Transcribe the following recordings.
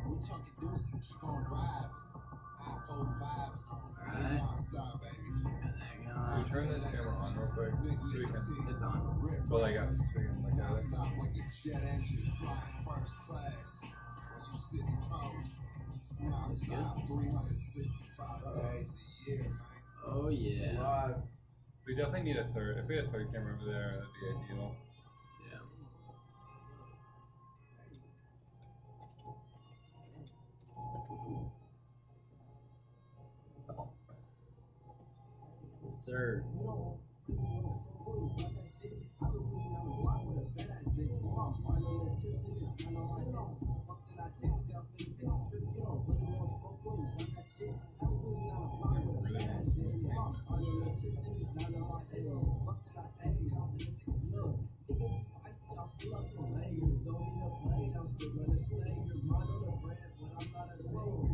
We chunky deuces, keep on driving. I-45 Alright. non-stop, baby. Can you turn this camera on real quick so we can? It's on. But like, so we can look at it. Non-stop like a jet engine flying first class. When you sitting close, non-stop 365 days a year, man. Oh yeah. We definitely need a third. If we had a third camera over there, that'd be ideal. Yeah. Yes, sir.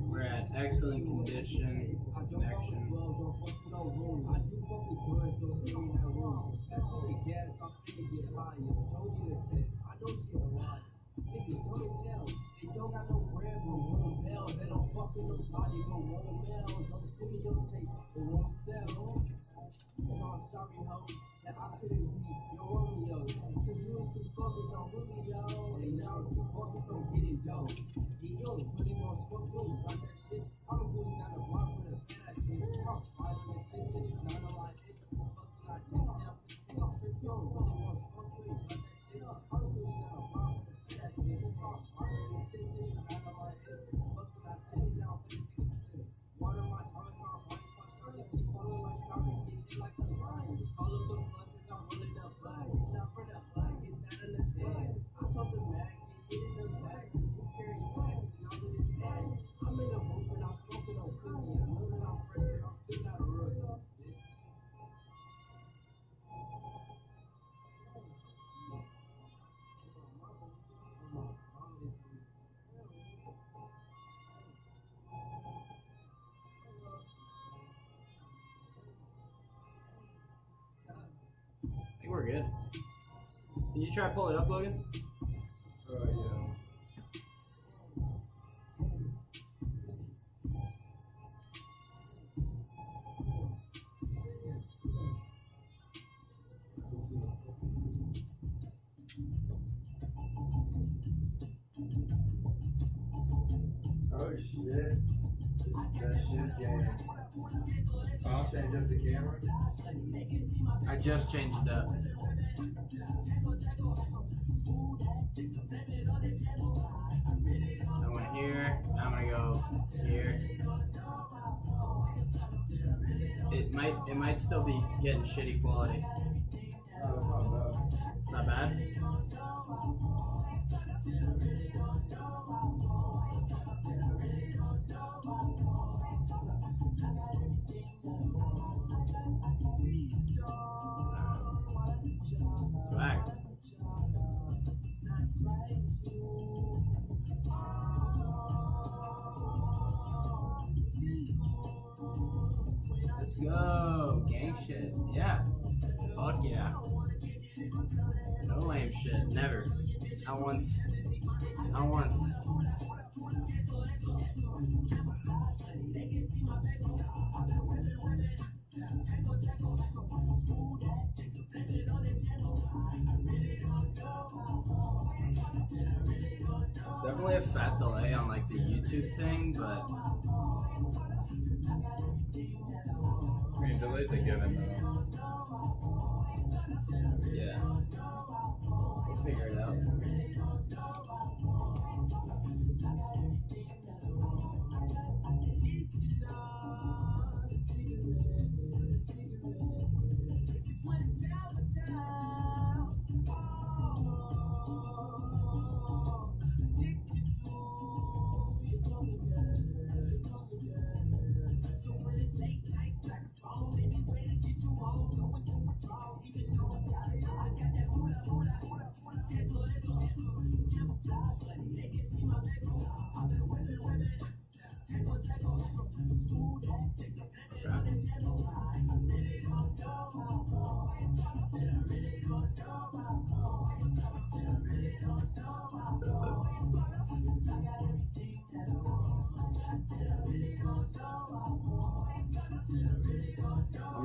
We're at excellent condition. Connection. I think we're good. Can you try to pull it up, Logan? Yeah. Oh shit. That shit game. Change up the camera. I just changed it up. I went here. Now I'm gonna go here. It might still be getting shitty quality. No, it's not bad. It's not bad. Swag. Let's go. Gang shit. Yeah. Fuck yeah. No lame shit. Never. Not once. Not once. Definitely a fat delay on like the YouTube thing, but I mean, delays a given though. yeah. We'll figure it out.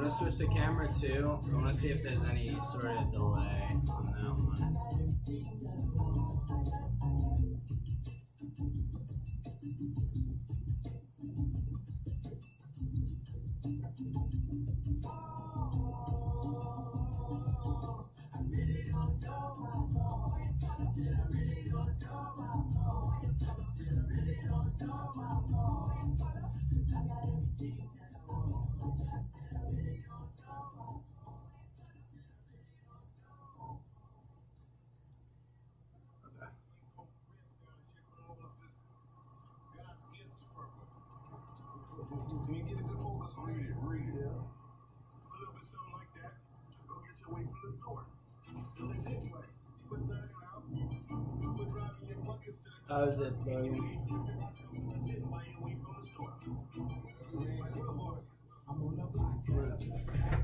gonna switch the camera too. I wanna see if there's any sort of delay on that one. Can you get a good focus on it? Read it. A little bit something like that. Go get your way from the store. Anyway, you put that out. Put driving your buckets to the How is it, Logan? Getting by your way from the store. I'm on the block,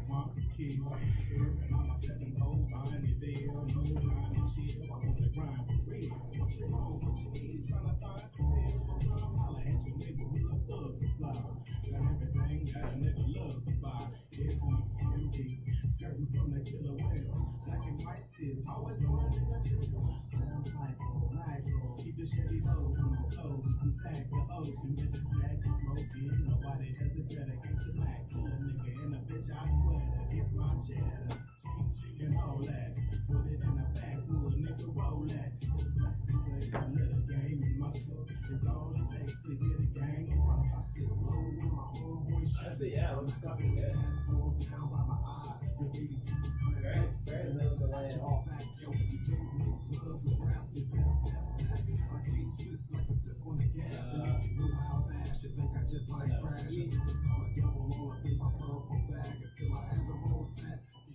mom's a kid, and I'm a 7-0, buying it there, no grind and chill, I'm on the grind for real. What's wrong? What you need? Trying to find some pills for time, holla at your neighborhood thug supply. Got everything that a nigga love to buy. It's me, empty, skirting from the killer whales. Black and white sis, always on a nigga chill. Nitro, keep the Chevy low, on the flow, from sack to ocean, with the sack to smoking. Nobody does it better, can't you lack? Pull a nigga in a bitch, I swear, it's my cheddar. Chicken, all that, put it in the back, pull a nigga, roll that. It's not to play a little game in my soul. It's all it takes to get a gang across. I sit low with my homeboy shit. I see, yeah, it looks fucking good. Very little delay at all.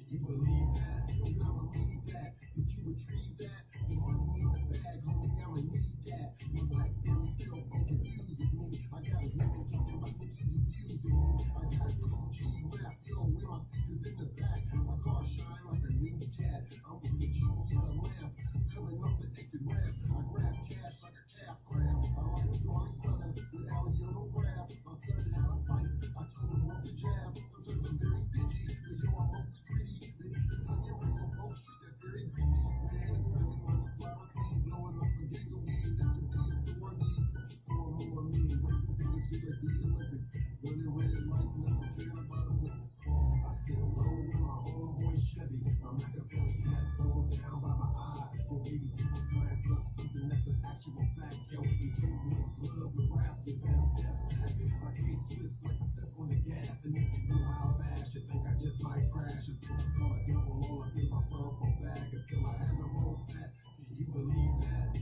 You believe that? I believe that. Did you retrieve that? The money in the bag, homie, I'ma need that. My BlackBerry cell phone confuses me. I got a nigga talking about niggas just using me. I got a cool G rap, yo, with my speakers in the back. My car shine like a new cat. I'm with the genie in a lamp, coming off the exit ramp. I grab cash like a calf crab. I like going brother with Alioto crab. I studied how to fight. I told him what to jab. Sometimes I'm very stingy, but yo, I'm mostly gritty. Been eating onion ring on Oak Street, that very greasy. Man, it's burning like a flower seed, blowing up from Gango weed. That today is the one need. For more me, racing through the shit at the Olympics. Running red lights, never caring about a witness. I sit low with my homeboy Chevy. I'm like a belly hat, pulled down by my eyes. But baby, people science up something that's an actual fact. Yo, you can't mix love with rap, you better step back. I can't switch like to step on the gas. And if you knew how fast, you think I just might crash. You think I saw a devil all up in my purple bag. And still I have a roll fat. Can you believe that?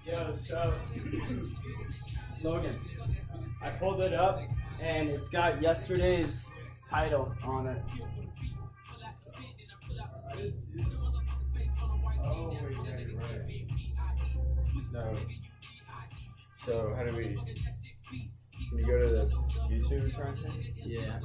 Yo, so Logan, I pulled it up and it's got yesterday's title on it. Oh, wait. No. So, how do we. Can you go to the YouTube trying thing? Yeah.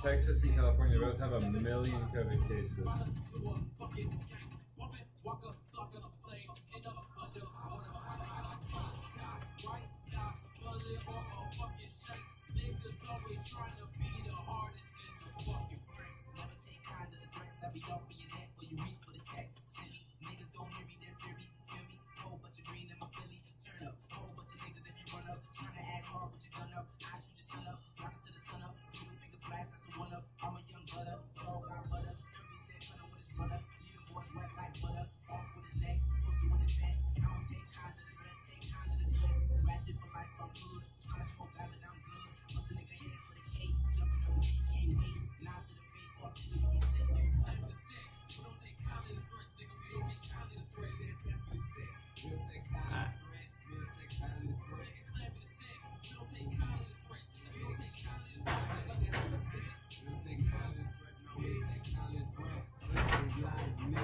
Texas and California both have 1 million COVID cases.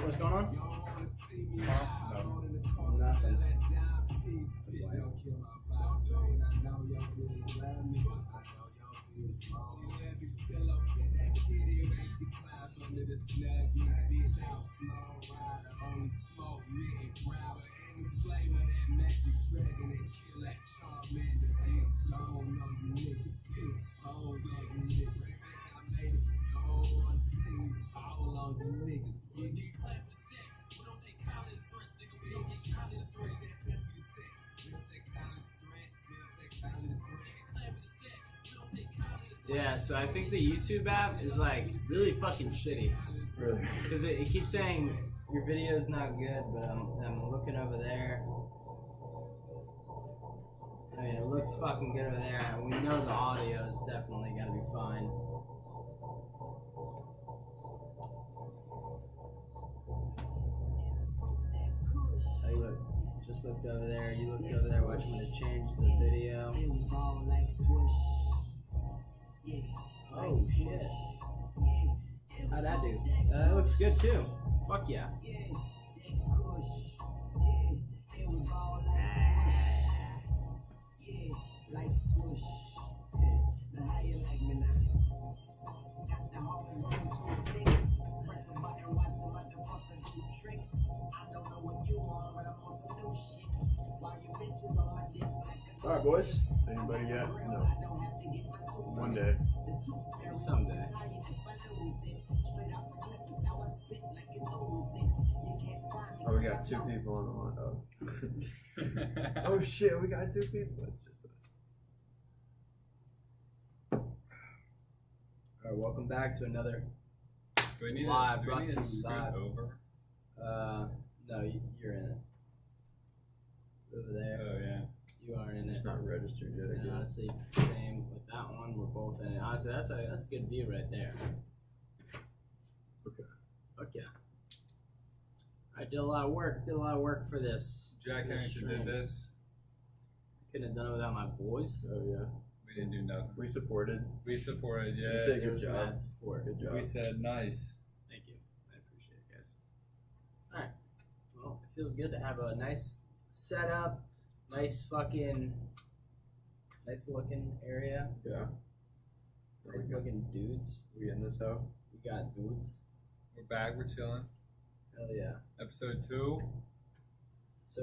What's going on? No. Nothing. Yeah, so I think the YouTube app is like really fucking shitty. Really? Because it keeps saying your video's not good, but I'm looking over there. I mean, it looks fucking good over there, and we know the audio is definitely gonna be fine. Oh, you look, just looked over there. You looked over there watching me to change the video. Oh shit. How'd that do? That looks good too. Fuck yeah. All right, boys. Anybody yet? No. One day. Someday. Oh, we got 2 people on the line. Oh. Oh shit, we got 2 people. It's just us. Alright, welcome back to another Do we need live a, do we brought need to a you scoot live. over? No, you're in it. Over there. Oh yeah. You are in It's it. not registered yet, I And guess. honestly, same with that one. We're both in it. Honestly, that's a good view right there. Okay. Fuck yeah. I did a lot of work. Did a lot of work for this. Jack this Harrington stream. did this. Couldn't have done it without my boys. Oh yeah. We didn't do nothing. We supported. We supported, We yeah. said There good was job. mad support. Good job. We said nice. Thank you. I appreciate it, guys. Alright. Well, it feels good to have a nice setup, nice looking area, Yeah. nice looking dudes. We in this hoe? We got dudes. We're back, we're chilling. Hell yeah. Episode 2. So,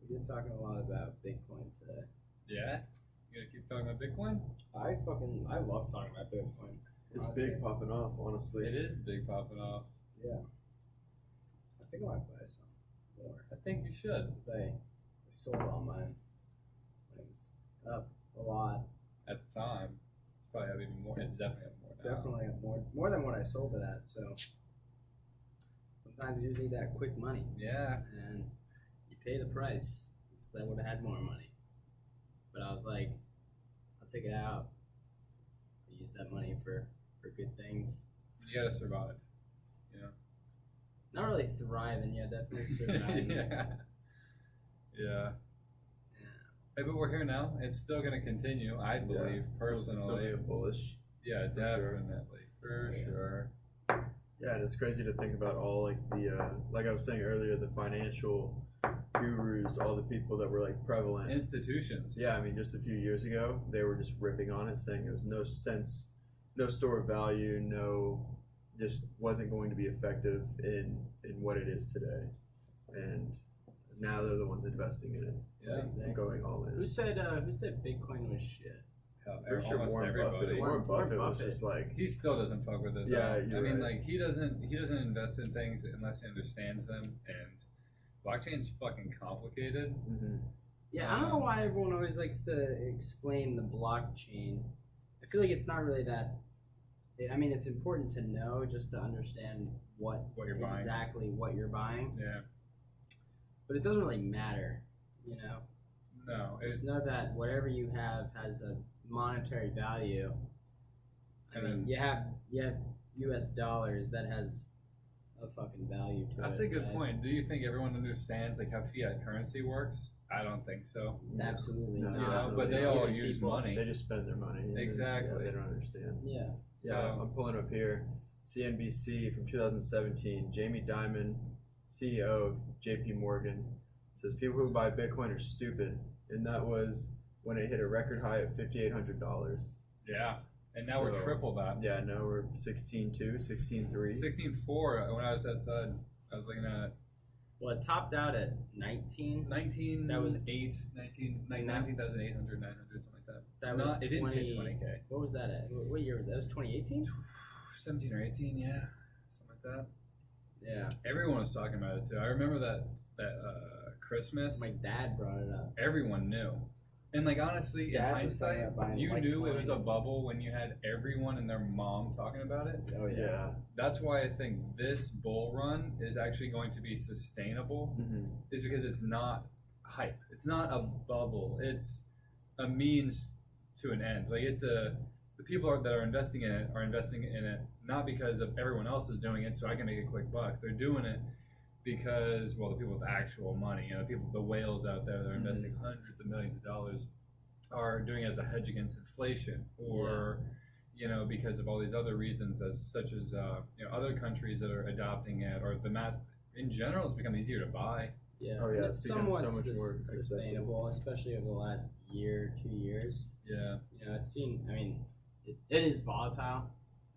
we were talking a lot about Bitcoin today. Yeah? You gonna keep talking about Bitcoin? I love talking about Bitcoin. It's Honestly. big popping off, honestly. It is big popping off. Yeah. I think I might buy some more. I think you should. Because I sold all mine when it was up a lot. At the time. It's probably up even more. It's definitely up more now. Definitely up more than what I sold it at. So sometimes you just need that quick money, Yeah. and you pay the price because I would have had more money. But I was like, I'll take it out. I'll use that money for good things. You gotta survive. You know? Not really thriving, yeah, definitely surviving. Yeah. Yeah. Hey, but we're here now. It's still gonna continue, I believe, personally. Still being bullish. Yeah, For sure. definitely. For Yeah. sure. Yeah, and it's crazy to think about all like the like I was saying earlier, the financial gurus, all the people that were like prevalent. Institutions. Yeah, I mean, just a few years ago, they were just ripping on it, saying it was no sense, no store of value, just wasn't going to be effective in what it is today, and now they're the ones investing in it, Yeah. and going all in. Who said Bitcoin was shit? Hell, Pretty sure almost Warren everybody. Buffett. Warren Warren Buffett was Buffett. just like, He still doesn't fuck with it. Yeah, though. you're I mean, right. like he doesn't invest in things unless he understands them, and blockchain's fucking complicated. mhm. Yeah, I don't know why everyone always likes to explain the blockchain. I feel like it's not really that. I mean, it's important to know just to understand what What you're buying. exactly what you're buying, Yeah. but it doesn't really matter, you know. No. Just know that whatever you have has a monetary value. I mean, you have U.S. dollars that has a fucking value to it. That's a good right? point. Do you think everyone understands like how fiat currency works? I don't think so. Absolutely No, not. You know, no, but they no. all Even use people- money. They just spend their money. and, Exactly. Yeah, they don't understand. Yeah. Yeah, I'm pulling up here. CNBC from 2017, Jamie Dimon, CEO of JP Morgan, says people who buy Bitcoin are stupid. And that was when it hit a record high of $5,800. Yeah. And now we're So, triple that. Yeah, now we're 16.2, 16.3. 16.4 when I was outside. I was looking at it. Well, it topped out at 19. 19, That was 19,800, 900, something like that. That No, was it didn't hit 20 20K. What was that at? What year was that? That was 2018. 17 or 18, yeah, something like that. Yeah. Everyone was talking about it too. I remember that Christmas. My dad brought it up. Everyone knew. And like honestly, Dad in was talking hindsight, about buying you Litecoin. knew it was a bubble when you had everyone and their mom talking about it. Oh yeah. Yeah. That's why I think this bull run is actually going to be sustainable. Mm-hmm. Is because it's not hype. It's not a bubble. It's a means to an end. Like the people that are investing in it are investing in it not because of everyone else is doing it, so I can make a quick buck. They're doing it because, well, the people with actual money, the whales out there that are investing hundreds of millions of dollars are doing it as a hedge against inflation, or because of all these other reasons, such as other countries that are adopting it, or the mass in general. It's become easier to buy. Yeah. Oh, yeah, And it's it's become somewhat so much more accessible. sustainable, especially over the last year, 2 years. Yeah, It's seen. I mean, it is volatile.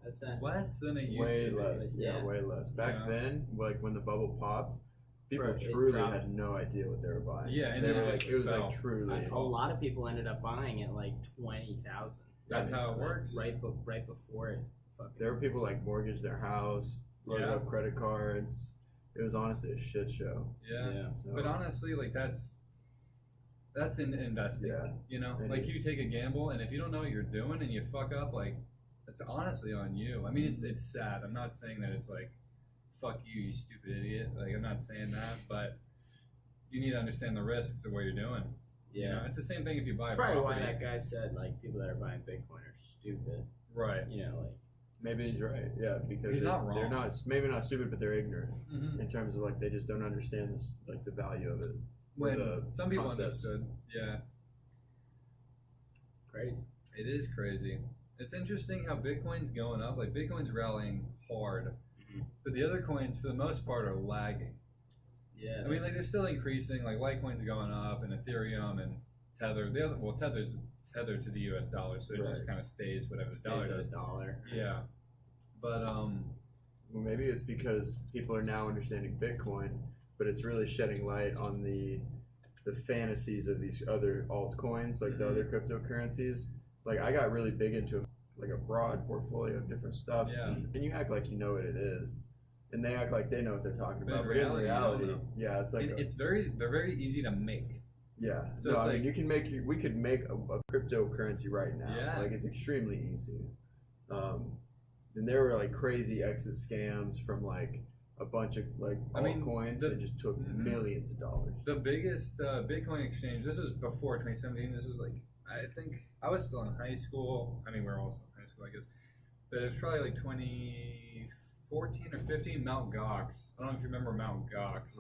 I'd say. less than it used Way to be. less. Yeah, Yeah. way less. Back Yeah. then, like when the bubble popped, people Right, it truly dropped. had no idea what they were buying. Yeah, and they then were it like, just it was fell. like truly. A lot of people ended up buying at like 20,000. That's how it works. Right before it. Fucking. There were people like mortgaged their house, loaded Yeah. up credit cards. It was honestly a shit show. Yeah. So, But honestly, like that's in investing. Yeah. It Like is. you take a gamble, and if you don't know what you're doing and you fuck up, like that's honestly on you. I mean, it's sad. I'm not saying that it's like, fuck you, you stupid idiot. Like I'm not saying that, but you need to understand the risks of what you're doing. Yeah. It's the same thing if you buy That's a probably why property. that guy said like people that are buying Bitcoin are stupid. Right. Like. Maybe he's right. Yeah, because He's not they're wrong. not maybe not stupid, but they're ignorant Mm-hmm. in terms of like they just don't understand this like the value of it. When the some people concepts. understood. Yeah. Crazy. It is crazy. It's interesting how Bitcoin's going up. Like Bitcoin's rallying hard, but the other coins, for the most part, are lagging. Yeah. I mean, like they're still increasing. Like Litecoin's going up, and Ethereum and Tether. Tether's tethered to the U.S. dollar, so it just Right. kind of stays whatever the Stays dollar at a does. dollar. Yeah, but Well, maybe it's because people are now understanding Bitcoin, but it's really shedding light on the fantasies of these other altcoins, like the other cryptocurrencies. Like I got really big into like a broad portfolio of different stuff, Yeah. and you act like you know what it is, and they act like they know what they're talking But about. in But reality, in you don't reality, know. yeah, it's like they're very easy to make. yeah. So No, it's I mean like- you can we could make a cryptocurrency right now. Yeah. Like it's extremely easy. And there were like crazy exit scams from like a bunch of like I mean, altcoins that just took millions of dollars. The biggest Bitcoin exchange. This was before 2017. This was like I think I was still in high school. I mean, we were all still in high school, I guess. But it was probably like 2014 or 15. Mt. Gox. I don't know if you remember Mt. Gox.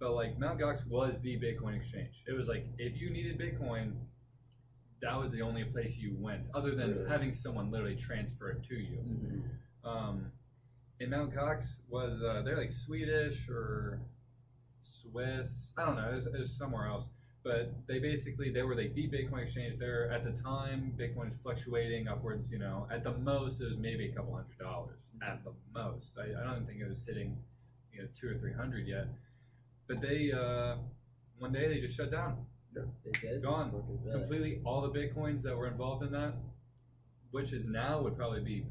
But like Mt. Gox was the Bitcoin exchange. It was like if you needed Bitcoin, that was the only place you went, other than Really? having someone literally transfer it to you. Mm-hmm. And Mt. Gox was they're like Swedish or Swiss. I don't know. It was somewhere else. But they were like the Bitcoin exchange. There at the time, Bitcoin was fluctuating upwards. At the most, it was maybe a couple $100 at the most. I don't think it was hitting, 200 or 300 yet. But they one day they just shut down, They did. gone Fucking bad. completely. All the Bitcoins that were involved in that, which is now would probably be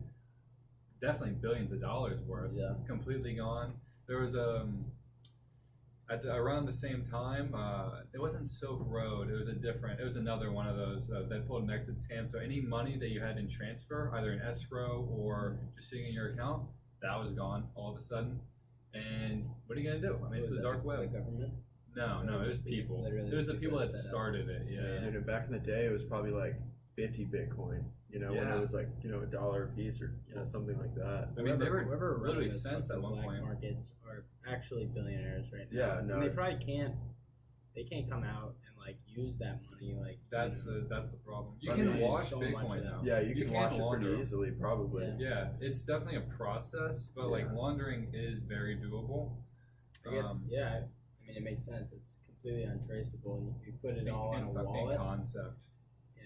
definitely billions of dollars worth, Yeah. completely gone. There was around the same time, it wasn't Silk Road. It was another one of those that pulled an exit scam. So any money that you had in transfer, either in escrow or just sitting in your account, that was gone all of a sudden. And what are you gonna do? I mean, it's Was the that dark The web. government. No, it was people. Literally It was the people that set up. started it. Yeah. Back in the day, it was probably like 50 Bitcoin. When Yeah. it was like $1 a piece or something like that. I mean, they were Whoever literally running those cents at fucking one black point. markets are actually billionaires right now. Yeah, no, And they probably can't they can't come out and like use that money like That's the problem. You I can mean, wash so much of Bitcoin that. now. Yeah, you can wash it launder pretty them. easily, probably. Yeah. Yeah, it's definitely a process, but like Yeah. laundering is very doable. I guess I mean it makes sense. It's completely untraceable, and you put it in- all in a in fucking wallet. concept. Yeah,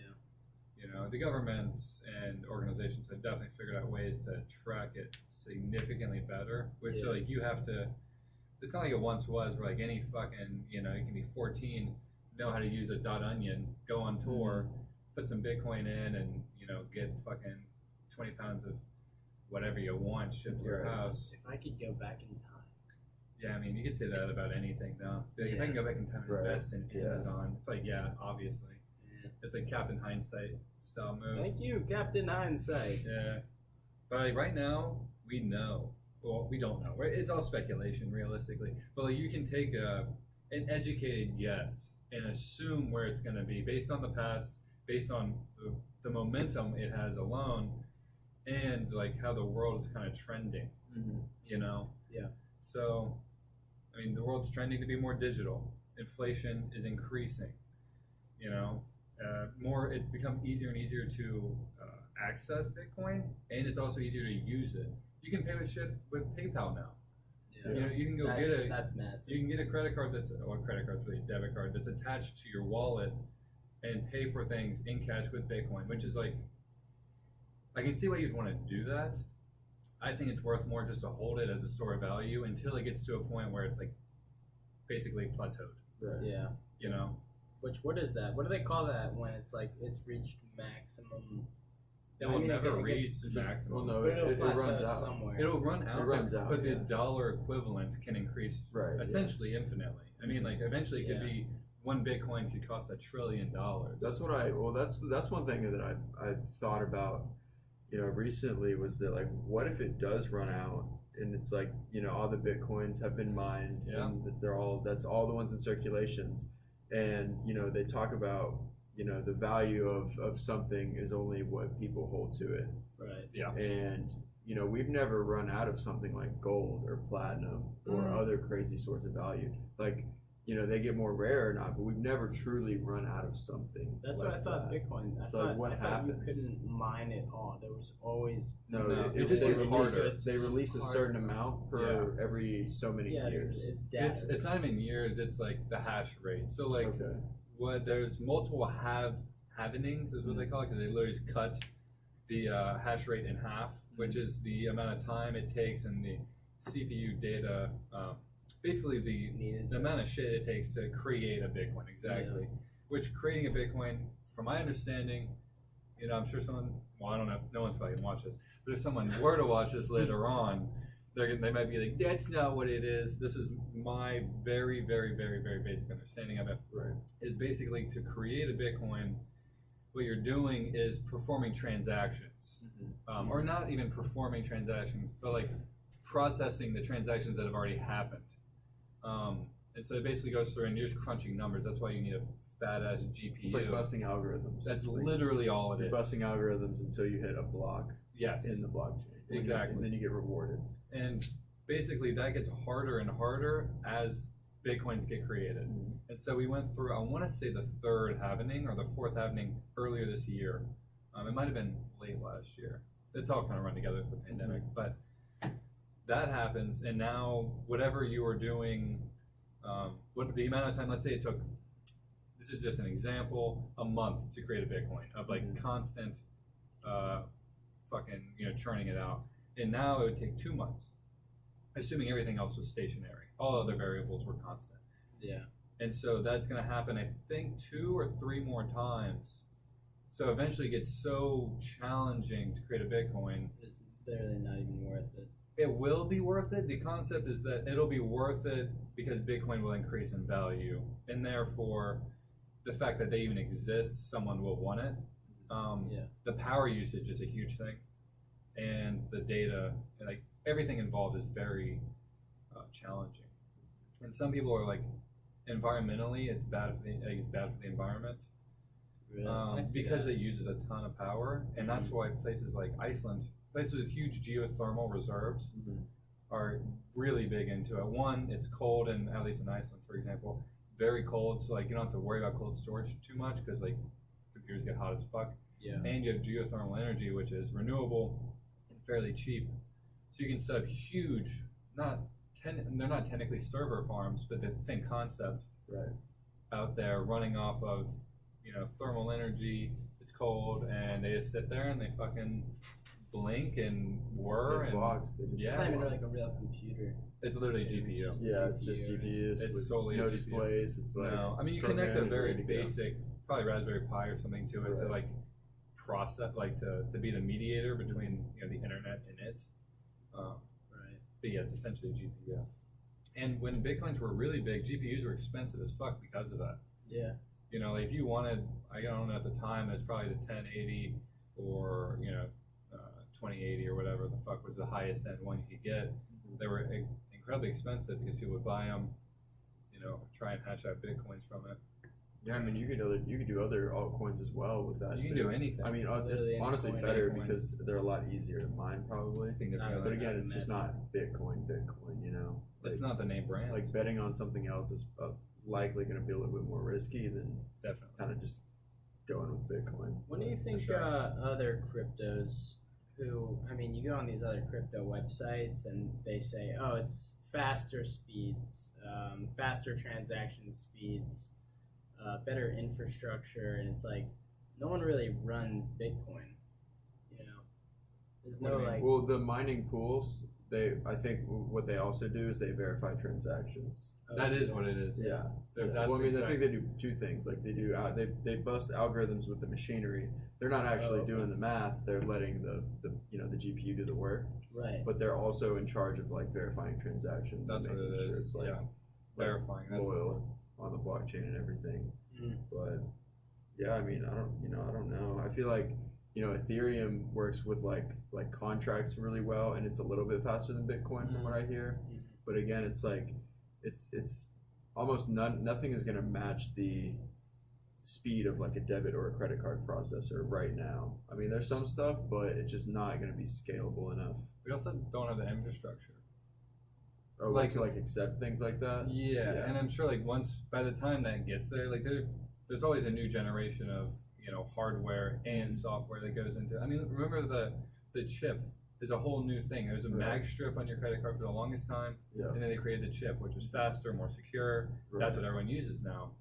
You know, the governments and organizations have definitely figured out ways to track it significantly better. Which so Yeah. like you have to. It's not like it once was, where like any fucking you can be 14, know how to use a .onion, go on tour, put some Bitcoin in, and get fucking 20 pounds of whatever you want shipped to your Right. house. if I could go back in time. Yeah, I mean, you could say that about anything now. Like, if I can go back in time and Right. invest in Yeah. Amazon, it's like, yeah, obviously. Yeah. It's like Captain Hindsight style move. Thank you, Captain Hindsight. Yeah. But like right now, we know. Well, we don't know. It's all speculation, realistically. But like, you can take an educated guess and assume where it's going to be based on the past, based on the momentum it has alone, and like how the world is kind of trending. Mm-hmm. Yeah. So, I mean, the world's trending to be more digital. Inflation is increasing. It's become easier and easier to access Bitcoin, and it's also easier to use it. You can pay with shit with PayPal now. Yeah. You can go That's massive. you can get a credit card credit card's really a debit card that's attached to your wallet and pay for things in cash with Bitcoin, which is like, I can see why you'd want to do that. I think it's worth more just to hold it as a store of value until it gets to a point where it's like basically plateaued. Right. Yeah. What is that? What do they call that when it's like it's reached maximum? It I will mean, I never guess reach it's just- maximum. well, no, But it'll it plateau runs out. somewhere. It'll run out. It runs out, but the yeah. dollar equivalent can increase Right, yeah. essentially infinitely. I mean, like eventually it could Yeah. be one Bitcoin could cost $1 trillion. That's what that's one thing that I thought about, recently, was that like, what if it does run out and it's like, all the Bitcoins have been mined, Yeah. and that that's all the ones in circulations, and they talk about the value of something is only what people hold to it, Right. Yeah. and we've never run out of something like gold or platinum or other crazy sorts of value. Like, they get more rare or not, but we've never truly run out of something. That's like what I thought. that. Bitcoin. I So, like, thought, what I thought happens? you couldn't mine it all. There was always. No, No, it it just they gets release, harder. They release a certain amount per every so many years. It's data. It's not even years. It's like the hash rate. So like Okay. there's multiple halvenings is what they call it, because they literally just cut the hash rate in half, which is the amount of time it takes and the CPU data. Basically the amount of shit it takes to create a Bitcoin, exactly. Which creating a Bitcoin, from my understanding, I'm sure someone, well, I don't know, no one's probably gonna watch this, but if someone were to watch this later on, they might be like, that's not what it is. This is my very, very, very, very basic understanding of it. Right. Is basically to create a Bitcoin, what you're doing is performing transactions, or not even performing transactions, but like processing the transactions that have already happened. And so it basically goes through and you're just crunching numbers. That's why you need a badass GPU. It's like busting algorithms. That's like, literally all it you're is. busting algorithms until you hit a block Yes. in the blockchain. Exactly. And then you get rewarded. And basically that gets harder and harder as Bitcoins get created. And so we went through, I want to say the third halvening or the fourth halvening earlier this year. It might have been late last year. It's all kind of run together with the pandemic. But that happens, and now whatever you are doing, what the amount of time, let's say it took, this is just an example, a month to create a Bitcoin of like constant fucking, churning it out. And now it would take 2 months, assuming everything else was stationary. All other variables were constant. Yeah. And so that's going to happen, I think, 2 or 3 more times. So eventually it gets so challenging to create a Bitcoin. It's literally not even worth it. It will be worth it. The concept is that it'll be worth it because Bitcoin will increase in value. And therefore, the fact that they even exist, someone will want it. The power usage is a huge thing. And the data, like everything involved is very challenging. And some people are like, environmentally, it's bad for the environment. Really? I see Because that. it uses a ton of power, and that's why places like Iceland, places with huge geothermal reserves, are really big into it. One, it's cold, and at least in Iceland, for example, very cold, so like you don't have to worry about cold storage too much because like computers get hot as fuck. Yeah. And you have geothermal energy, which is renewable and fairly cheap. So you can set up huge, they're not technically server farms, but they're the same concept Right. out there running off of, thermal energy. It's cold, and they just sit there and they fucking blink and whir They and blocks. They just Yeah. It's not even like a real computer. it's literally GPU. Yeah, it's just GPUs. It's with solely no a GPU. displays. It's like No, I mean you connect a programmed, very ready to go. basic, probably Raspberry Pi or something to it to Right. like process, like to be the mediator between the internet and it. Right. But yeah, it's essentially a GPU. And when Bitcoins were really big, GPUs were expensive as fuck because of that. Yeah. Like if you wanted, I don't know at the time, it was probably the 1080 or 2080 or whatever the fuck was the highest end one you could get. They were incredibly expensive because people would buy them, try and hash out Bitcoins from it. Yeah, I mean you could do other altcoins as well with that. You can too. do anything. I mean, Literally it's any honestly coin, better any coin. because they're a lot easier to mine probably. Significantly. But again, I it's just imagine. not Bitcoin. It's not the name brand. Like betting on something else is likely going to be a little bit more risky than Definitely. kind of just going with Bitcoin. What do you For think sure. other cryptos you go on these other crypto websites and they say, oh, it's faster speeds, faster transaction speeds, better infrastructure, and it's like, no one really runs Bitcoin, There's What no do you mean? like, Well, the mining pools, I think what they also do is they verify transactions. That is what it is. Yeah. That's Well, I mean, I exact- think they do two things. Like they bust algorithms with the machinery. They're not actually Oh, okay. doing the math. They're letting the GPU do the work. right. But they're also in charge of like verifying transactions. That's and what it making sure is. It's like Yeah. Verifying. That's loyal on the blockchain and everything. Mm. But yeah, I mean, I don't know. I feel like Ethereum works with like contracts really well, and it's a little bit faster than Bitcoin from what I hear. Mhm. But again, it's like it's almost nothing is going to match the speed of like a debit or a credit card processor right now. I mean, there's some stuff, but it's just not going to be scalable enough. We also don't have the infrastructure. Or Like- to accept things like that. Yeah, and I'm sure like by the time that gets there, like there's always a new generation of hardware and software that goes into. I mean, remember the chip is a whole new thing. There was a Right. mag strip on your credit card for the longest time, Yeah. and then they created the chip, which was faster, more secure. That's what everyone uses now,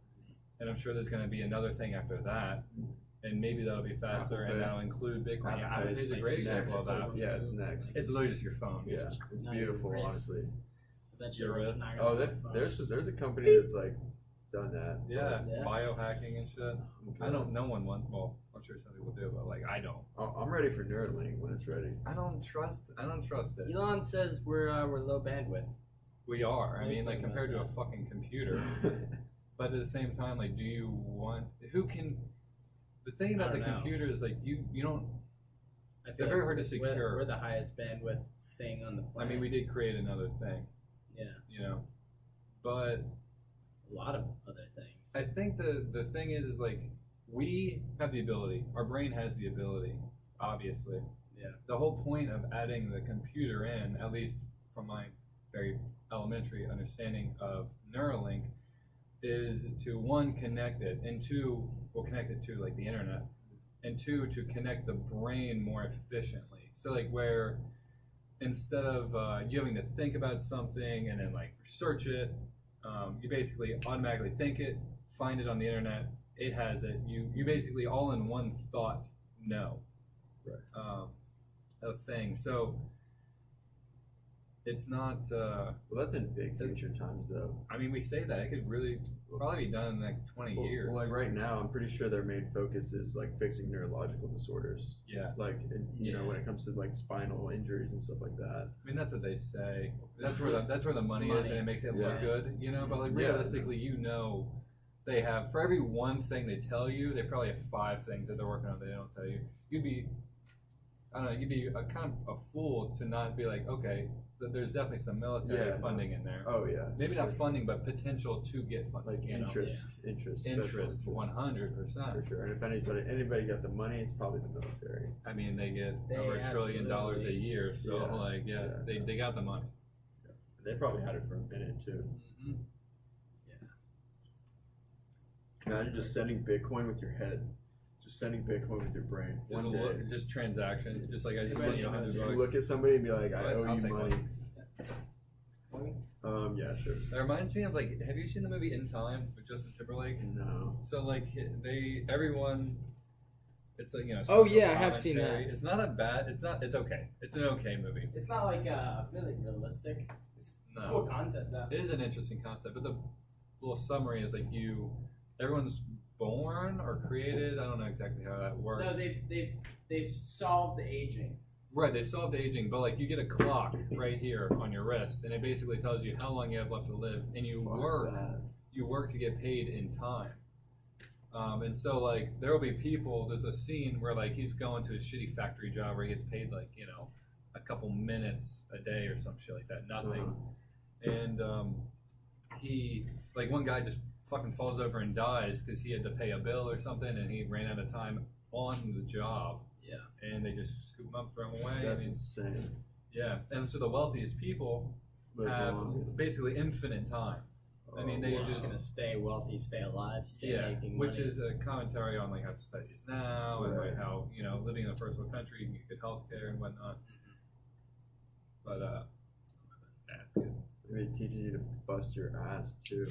and I'm sure there's going to be another thing after that, and maybe that'll be faster, Apple and Pay. that'll include Bitcoin. Yeah, Apple Apple Pay Pay's a is great next. example of that. Yeah, it's next. It's literally just your phone. Yeah, it's not beautiful, even wrist. honestly. That's Your wrist. Oh, there's a company that's like done that. Yeah, Yeah. biohacking and shit. Okay. I don't. No one wants. Well, I'm sure some people do, but like I don't. I'm ready for Neuralink when it's ready. I don't trust it. Elon says we're low bandwidth. We are. I mean, like Anything compared to a about fucking computer. But at the same time, like, do you want? Who can? The thing about the don't know. computer is like you don't. I They're feel very like hard to secure. We're the highest bandwidth thing on the I planet. mean, we did create another thing, Yeah, but a lot of other things. I think the thing is like we have the ability. Our brain has the ability, obviously. Yeah. The whole point of adding the computer in, at least from my very elementary understanding of Neuralink, is to one, connect it, and two, we'll connect it to like the internet, and two, to connect the brain more efficiently. So like where instead of you having to think about something and then like search it, you basically automatically think it, find it on the internet, it has it. You basically all in one thought know. Right. A thing. So it's not. Well, that's in big future times, though. I mean, we say that it could really probably be done in the next 20 Well, years. like right now, I'm pretty sure their main focus is like fixing neurological disorders. Yeah. Like when it comes to like spinal injuries and stuff like that. I mean, that's what they say. That's where the money is, Money. and it makes it Yeah. look good, But like Yeah. realistically, they have for every one thing they tell you, they probably have 5 things that they're working on that they don't tell you. You'd be a kind of a fool to not be like, okay, there's definitely some military Yeah, funding in there. Oh yeah. Maybe not For- funding, but potential to get funding. like interest, special Interest, 100%. for sure. And if anybody got the money, it's probably the military. I mean, they get They over $1 trillion a absolutely- year, so Yeah. they got the money. They probably had it for a minute too. Mm-hmm. Imagine just sending Bitcoin with your head. Just sending Bitcoin with your brain. Just One day. just transaction. Just like I just Just sent you like, $100. Just look at somebody and be like, I owe I'll you take money. one. Yeah, sure. That reminds me of like, have you seen the movie In Time with Justin Timberlake? No. So like everyone, it's like, you know. Oh, social yeah, I have seen commentary. that. It's not a bad. It's okay. It's an okay movie. It's not like really realistic. It's a No. cool concept though. It is an interesting concept, but the little summary is like everyone's born or created. I don't know exactly how that works. No, they've solved the aging. Right, they solved aging, but like you get a clock right here on your wrist, and it basically tells you how long you have left to live, and you work to get paid in time. And so like there will be people. There's a scene where like he's going to a shitty factory job where he gets paid like a couple minutes a day or some shit like that, nothing. And he like one guy just fucking falls over and dies because he had to pay a bill or something, and he ran out of time on the job. Yeah. And they just scoop him up, throw him away. That's insane. Yeah, and so the wealthiest people Live have long. basically infinite time. I mean, they wow. just Gonna stay wealthy, stay alive, stay yeah, making which money. is a commentary on like how society is now and Right. like how living in a first world country you can get good healthcare and whatnot. But that's good. I mean, it teaches you to bust your ass too.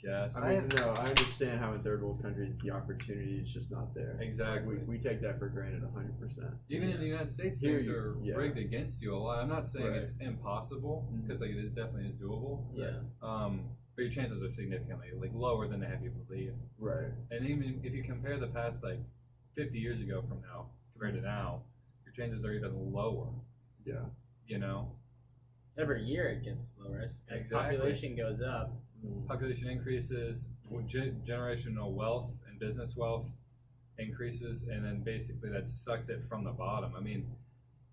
Yes, I mean, no, I understand how in third world countries the opportunity is just not there. Exactly. Like we take that for granted 100%. even in the United States, Here things are yeah. rigged against you a lot. I'm not saying Right. it's impossible because like it is definitely doable. Yeah. But your chances are significantly like lower than they have you believe. Right. And even if you compare the past like 50 years ago from now compared to now, your chances are even lower. Yeah. You know, Every year it gets lower as Exactly. population goes up. population increases, generational wealth and business wealth increases, and then basically that sucks it from the bottom. I mean,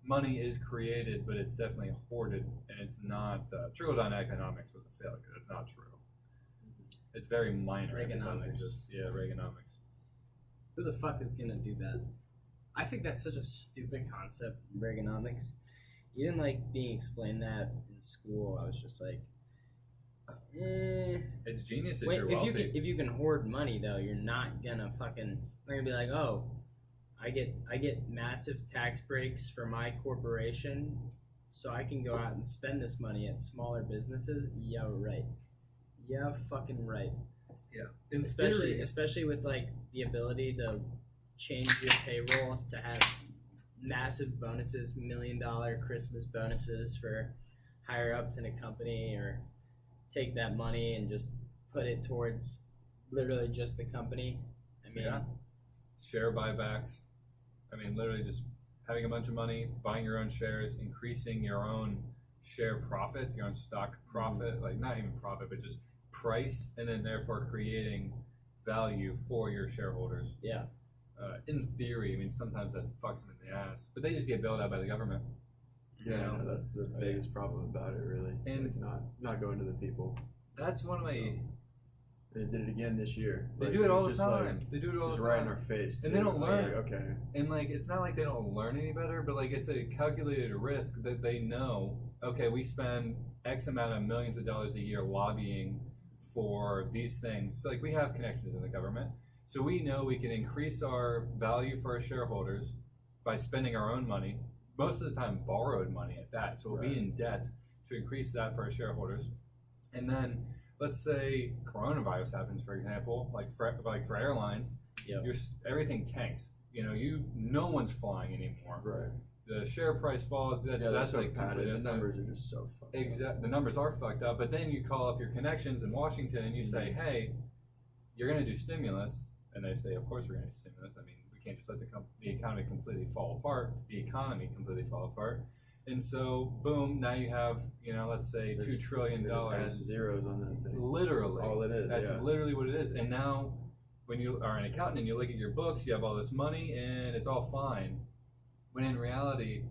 money is created, but it's definitely hoarded, and it's not. Trickle-down economics was a failure. That's not true. It's very minor. Reaganomics. Yeah, Reaganomics. Who the fuck is gonna do that? I think that's such a stupid concept, Reaganomics. Even like being explained that in school, I was just like, It's genius if Wait, you're if wealthy. you can hoard money though, you're not gonna be like, oh, I get massive tax breaks for my corporation, so I can go out and spend this money at smaller businesses. Yeah, right. Yeah, fucking right. Yeah. In Especially theory, with like the ability to change your payroll to have massive bonuses, $1 million Christmas bonuses for higher ups in a company, or take that money and just put it towards literally just the company. I mean, Yeah. Share buybacks. I mean, literally just having a bunch of money, buying your own shares, increasing your own share profit, your own stock profit, like not even profit, but just price, and then therefore creating value for your shareholders. yeah. In theory, I mean, sometimes that fucks them in the ass, but they just get bailed out by the government. Yeah, You know? no, that's the biggest problem about it, really. And- like not going to the people. That's one of my. And they did it again this year. They Like, do it all the just, time. Like, They do it all just the right in time. our face. And they too. don't Like, learn. Okay. And like, it's not like they don't learn any better, but like, it's a calculated risk that they know. Okay, we spend X amount of millions of dollars a year lobbying for these things. So like, we have connections in the government, so we know we can increase our value for our shareholders by spending our own money. Most of the time, borrowed money at that. So we'll Right. be in debt to increase that for our shareholders. And then, let's say coronavirus happens, for example, like for airlines. Yep. Everything tanks. No one's flying anymore. Right. The share price falls. Yeah, That's so like padded. that's The like- numbers are just so fucked up. exact. The numbers are fucked up. But then you call up your connections in Washington and you say, "Hey, you're going to do stimulus," and they say, "Of course we're going to do stimulus. I mean, we can't just let the economy completely fall apart. And so, boom, now you have, let's say There's- $2 trillion. They just add zeros on that thing. Literally. That's all it is. That's yeah. literally what it is. And now, when you are an accountant and you look at your books, you have all this money and it's all fine. When in reality,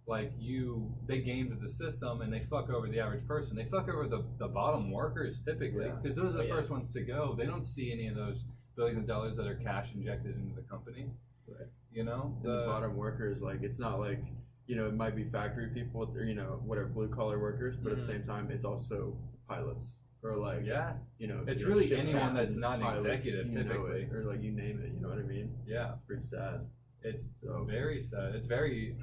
they gamed the system and they fuck over the average person. They fuck over the bottom workers typically, Yeah. because those are the Oh, yeah. first ones to go. They don't see any of those billions of dollars that are cash injected into the company. Right. You know, And the bottom workers, like, it's not like, it might be factory people or, whatever, blue collar workers, but at the Mhm. same time, it's also pilots, or like Yeah. It's you know, really ship anyone that's captains, not an pilots, executive, you know typically. it, or like you name it. You know what I mean? Yeah. It's pretty sad. It's So very sad. It's very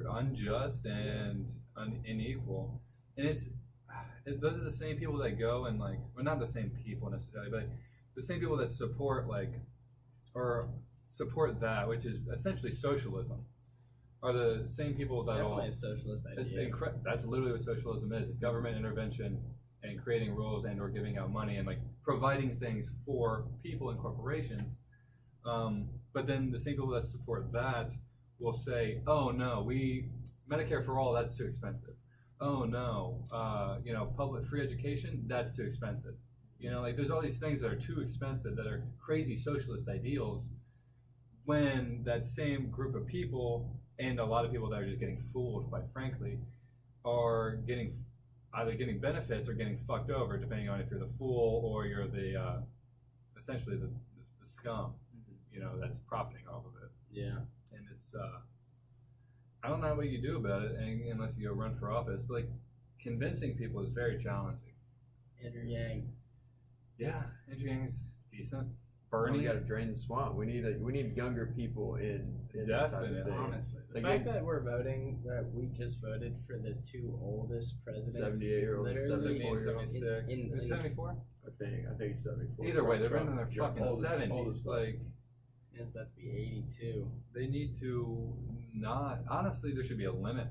unjust and unequal. And those are the same people that go and like, well, not the same people necessarily, but the same people that support that, which is essentially socialism, are the same people that Definitely a socialist idea. that's literally what socialism is. It's government intervention and creating rules and or giving out money and like providing things for people and corporations. But then the same people that support that will say, "Oh no, Medicare for all, that's too expensive. Oh no, public free education, that's too expensive." Like there's all these things that are too expensive that are crazy socialist ideals. When that same group of people and a lot of people that are just getting fooled, quite frankly, are either getting benefits or getting fucked over, depending on if you're the fool or you're the essentially the scum, that's profiting off of it. Yeah. And it's I don't know what you do about it unless you go run for office, but like convincing people is very challenging. Andrew Yang. Yeah, Andrew Yang's decent. we Bernie, got to drain the swamp. We need younger people in that type of Definitely, thing. Honestly, the Like, fact that we're voting, that we just voted for the two oldest presidents, 78-year-old, literally 78, 76. in 74? I think 74. Either way, they're Trump- in their Trump- fucking oldest- 70s. oldest Like, it's about to be 82. they need to not. Honestly, there should be a limit.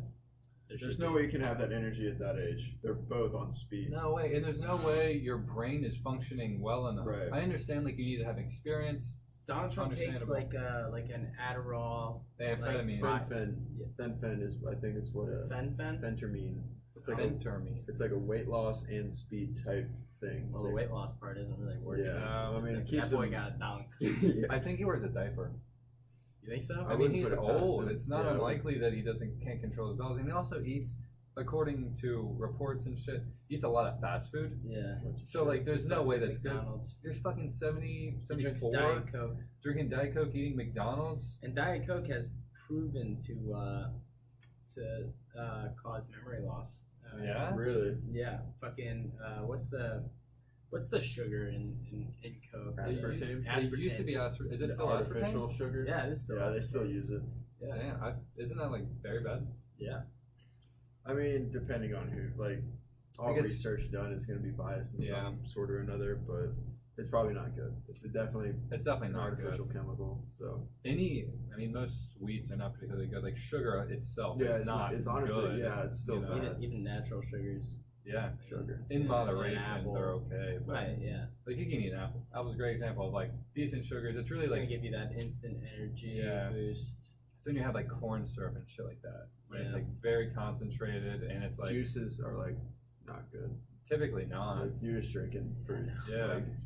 There's no way you can have that energy at that age. They're both on speed. No way. And there's no way your brain is functioning well enough. Right. I understand, like, you need to have experience. Donald Trump takes Understandable. like an Adderall, Amphetamine. Like, Fen is, I think it's what a fen. phentermine. It's like Phentermine. it's like a weight loss and speed type thing. Well, the weight loss part isn't really working. Yeah, I mean it That keeps boy him. got down. Yeah. I think he wears a diaper. You think so? I I mean, wouldn't he's put it past old. him. It's not Yeah. unlikely that he can't control his belly. And he also eats, according to reports and shit, he eats a lot of fast food. Yeah. So, like, there's no Fucks way with that's good. McDonald's. There's fucking 70, He drinks 74, Diet Coke, drinking Diet Coke, eating McDonald's. and Diet Coke has proven to cause memory loss. Yeah? Really? Yeah. Fucking. What's the sugar in Coke? Aspartame? It used to be aspartame. Is it The still artificial aspartame? sugar? Yeah, this is still. Yeah, they aspartame. still use it. Yeah. Isn't that, like, very bad? Yeah. I mean, depending on who, like, all I guess- research done is going to be biased in Yeah. some sort or another, but it's probably not good. It's definitely It's definitely an not artificial good. chemical. So Most sweets are not particularly good. Like, sugar itself yeah, is not it's honestly good. it's still you know? bad. Even natural sugars. Yeah. Sugar. In Yeah, moderation, like apple. they're okay. But Right. Yeah. like, you can eat an apple. Apple's a great example of, like, decent sugars. It's really It's gonna like, give you that instant energy Yeah. boost. it's when you have like corn syrup and shit like that. When it's Yeah. like very concentrated and it's like Juices are like not good. typically not. Like, you're just drinking fruits. Yeah. Like, it's,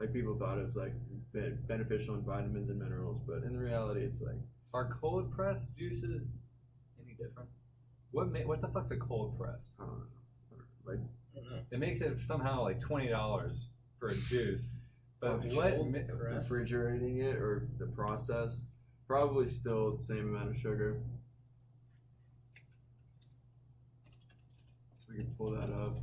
like people thought it was like beneficial in vitamins and minerals, but in reality, it's like Are cold pressed juices any different? What the fuck's a cold press? I don't know. Like I don't know. It makes it somehow like $20 for a juice. But Oh, what? cold ma- press? refrigerating it or the process, probably still the same amount of sugar. We can pull that up.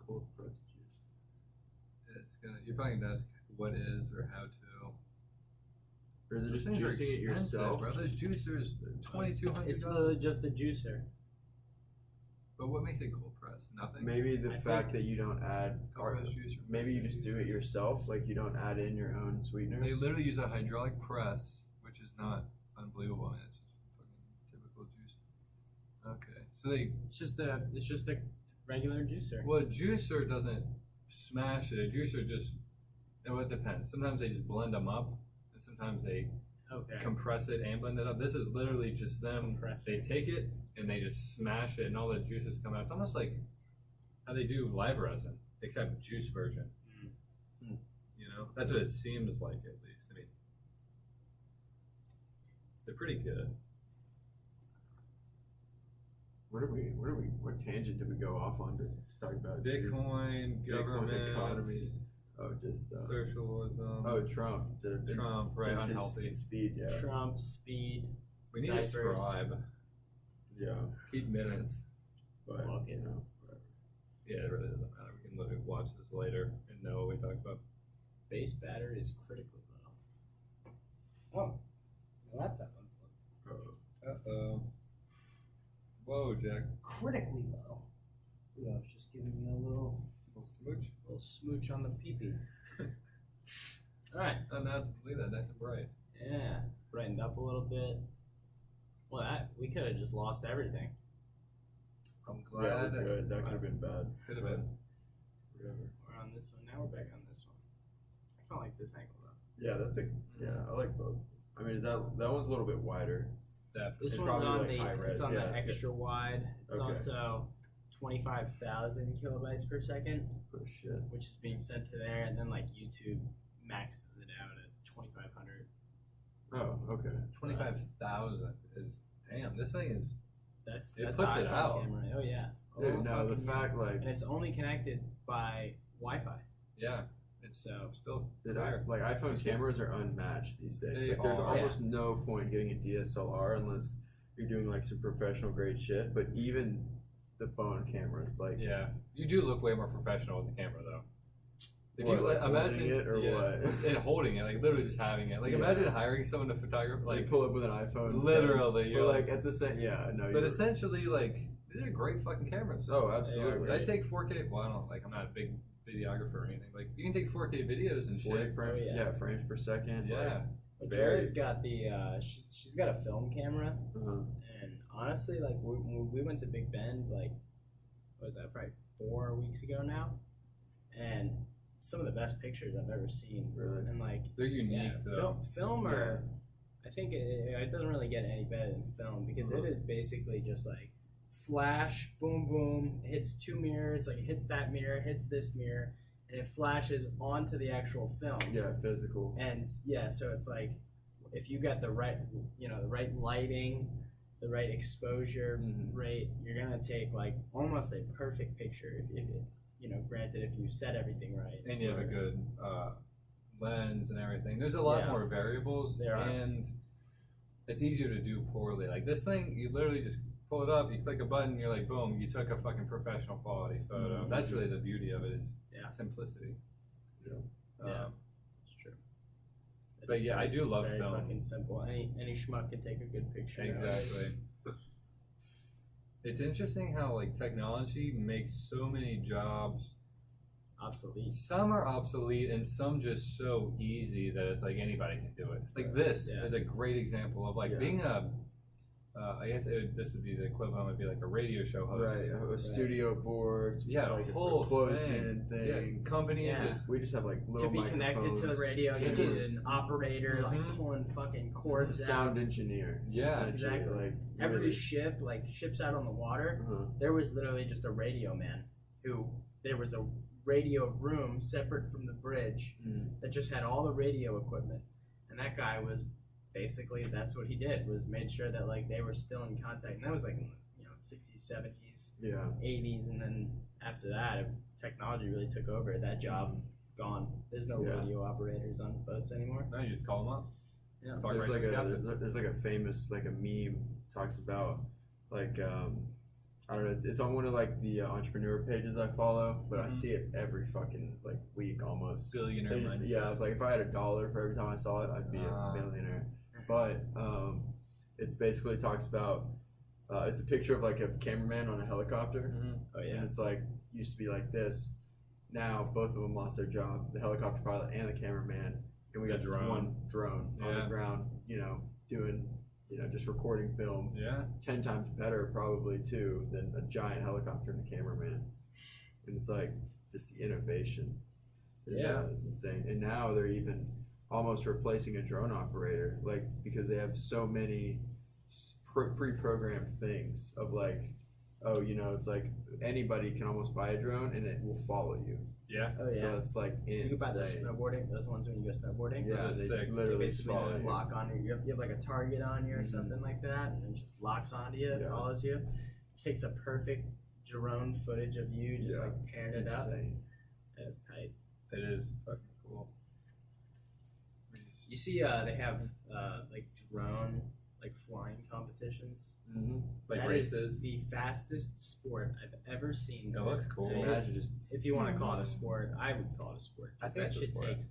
Cold pressed juice. You're probably gonna ask what is or how to. Or is it Those just things are juicing it expensive, yourself? bro. Those juicers, $2,200. It's literally just a juicer. But what makes it cold press? Nothing. Maybe the I fact think- that you don't add, Cold press juice or maybe you fresh just juice? do it yourself, like you don't add in your own sweeteners. They literally use a hydraulic press, which is not unbelievable. I mean, it's just fucking typical juice. Okay, so It's just a regular juicer. a juicer doesn't smash it. A juicer just, it depends. Sometimes they just blend them up, and sometimes they Okay. compress it and blend it up. This is literally just them. Compress They it. take it and they just smash it, and all the juices come out. It's almost like how they do live resin, except juice version. Mm. You know, that's what it seems like, at least. I mean, they're pretty good. What tangent did we go off on to talk about? Bitcoin, government, economy. Oh, just socialism. oh, Trump. Trump, right? His Unhealthy. speed, yeah. Trump, speed. We need diapers. a scribe. Yeah. Keep minutes. But Fuck it. you know, Yeah, it really doesn't matter. We can can look at, watch this later and know what we talked about. Base battery is critically low. Oh, my laptop unplugged. Uh-oh. Whoa, Jack. Critically low. Yeah, I was just giving you a little Smooch. smooch on the pee-pee. Alright. Oh, now it's look at that, nice and bright. Yeah. Brightened up a little bit. Well, we could have just lost everything. I'm Yeah, glad. we're good. That could have been bad. Could have been. Whatever. We're on this one. Now we're back on this one. I kind of like this angle though. Yeah, that's a I like both. I mean, is that one's a little bit wider? Definitely. This It's one's probably on like the high res. it's on Yeah, the it's extra wide. It's Okay. also 25,000 kilobytes per second, Oh shit. which is being sent to there, and then like YouTube maxes it out at 2,500. Oh, okay. 25,000 is damn. This thing is. That's It the puts it iPhone out. camera. Oh yeah. Dude, Oh, no, the fucking fact like and it's only connected by Wi-Fi. Yeah. It's So- still Dude, fire. like iPhone cameras are unmatched these days. They Like, there's are. almost no point getting a DSLR unless you're doing like some professional grade shit. But even the phone cameras, like Yeah. You do look way more professional with the camera though. If What, you like imagine holding it or what? and holding it, like literally just having it. Like Yeah. imagine hiring someone to photograph, like like pull up with an iPhone. literally. But You're like at the same, yeah, no. but you're- essentially, like these are great fucking cameras. oh, absolutely. I take 4K. Well, I don't like. I'm not a big videographer or anything. Like you can take 4K videos and 40 shit. frames, Oh, yeah. yeah, frames per second. Yeah. But Very. Joy's got the she's got a film camera, Uh-huh. and honestly, like when we went to Big Bend, like what was that, probably 4 weeks ago now, and some of the best pictures I've ever seen. Really? And like They're unique yeah, though. film or I think it doesn't really get any better than film because it is basically just like flash, boom, boom, hits two mirrors, like it hits that mirror, hits this mirror, and it flashes onto the actual film. Yeah, physical. And yeah, so it's like if you got the right, the right lighting, the right exposure rate, you're gonna take like almost a perfect picture. If granted, if you set everything right. And you have a good lens and everything. There's a lot Yeah. more variables, There are. and it's easier to do poorly. Like this thing, you literally just pull it up, you click a button, you're like, boom, you took a fucking professional quality photo. Mhm. That's really the beauty of it is Yeah. simplicity. Yeah. Yeah. Um, It's true. But yeah, I do It's love very film. Fucking simple. Any schmuck can take a good picture. Exactly. It's interesting how like technology makes so many jobs. Obsolete. Some are obsolete and some just so easy that it's like anybody can do it. Like this Yeah. is a great example of like Yeah. being I guess this would be the equivalent would be like a radio show host. Right, a studio boards, Yeah, like a a whole closed-in Yeah, thing. companies Yeah. is We just have like To little be connected to the microphones. radio, you It need is. an operator like Mhm. pulling fucking cords Sound out. engineer. Yeah, essentially, exactly. Like Every really. ship ships out on the water. Uh-huh. There was literally just a radio man there was a radio room separate from the bridge that just had all the radio equipment, and that guy was basically that's what he did was made sure that like they were still in contact, and that was like in the 60s, 70s, Yeah. 80s, and then after that if technology really took over, that job gone. There's no Yeah. radio operators on boats anymore. now you just call them up. Yeah. Talk There's right like to the a captain. there's like a famous like a meme talks about like I don't know, it's on one of like the entrepreneur pages I follow, but I Mhm. see it every fucking like week almost. Billionaire They just- mindset. yeah, I was like, if I had $1 for every time I saw it, I'd be Ah. a millionaire. But it's basically talks about it's a picture of like a cameraman on a helicopter, Mhm. Oh and yeah. it's like used to be like this. Now both of them lost their job, the helicopter pilot and the cameraman, and we The got this drone. one drone on Yeah. the ground, doing just recording film. Yeah. 10 times better probably too than a giant helicopter and a cameraman. And it's like just the innovation is insane. And now they're even almost replacing a drone operator, like because they have so many pre-programmed things of like, it's like anybody can almost buy a drone and it will follow you. Yeah. Oh yeah. So it's like You can buy the insane. snowboarding, those ones when you go snowboarding. Yeah, Those are they sick. They literally basically follow just you. lock on you. You have like a target on you or Mhm. something like that, and it just locks onto you, Yeah. follows you, takes a perfect drone footage of you, just Yeah. like tearing It's it up. insane. And it's tight. It is fucking cool. You see, they have like drone, like flying competitions. Mm-hmm. Like That races. is the fastest sport I've ever seen. It looks cool. And Imagine just if you want to call it a sport, I would call it a sport. I think that it's a shit sport. takes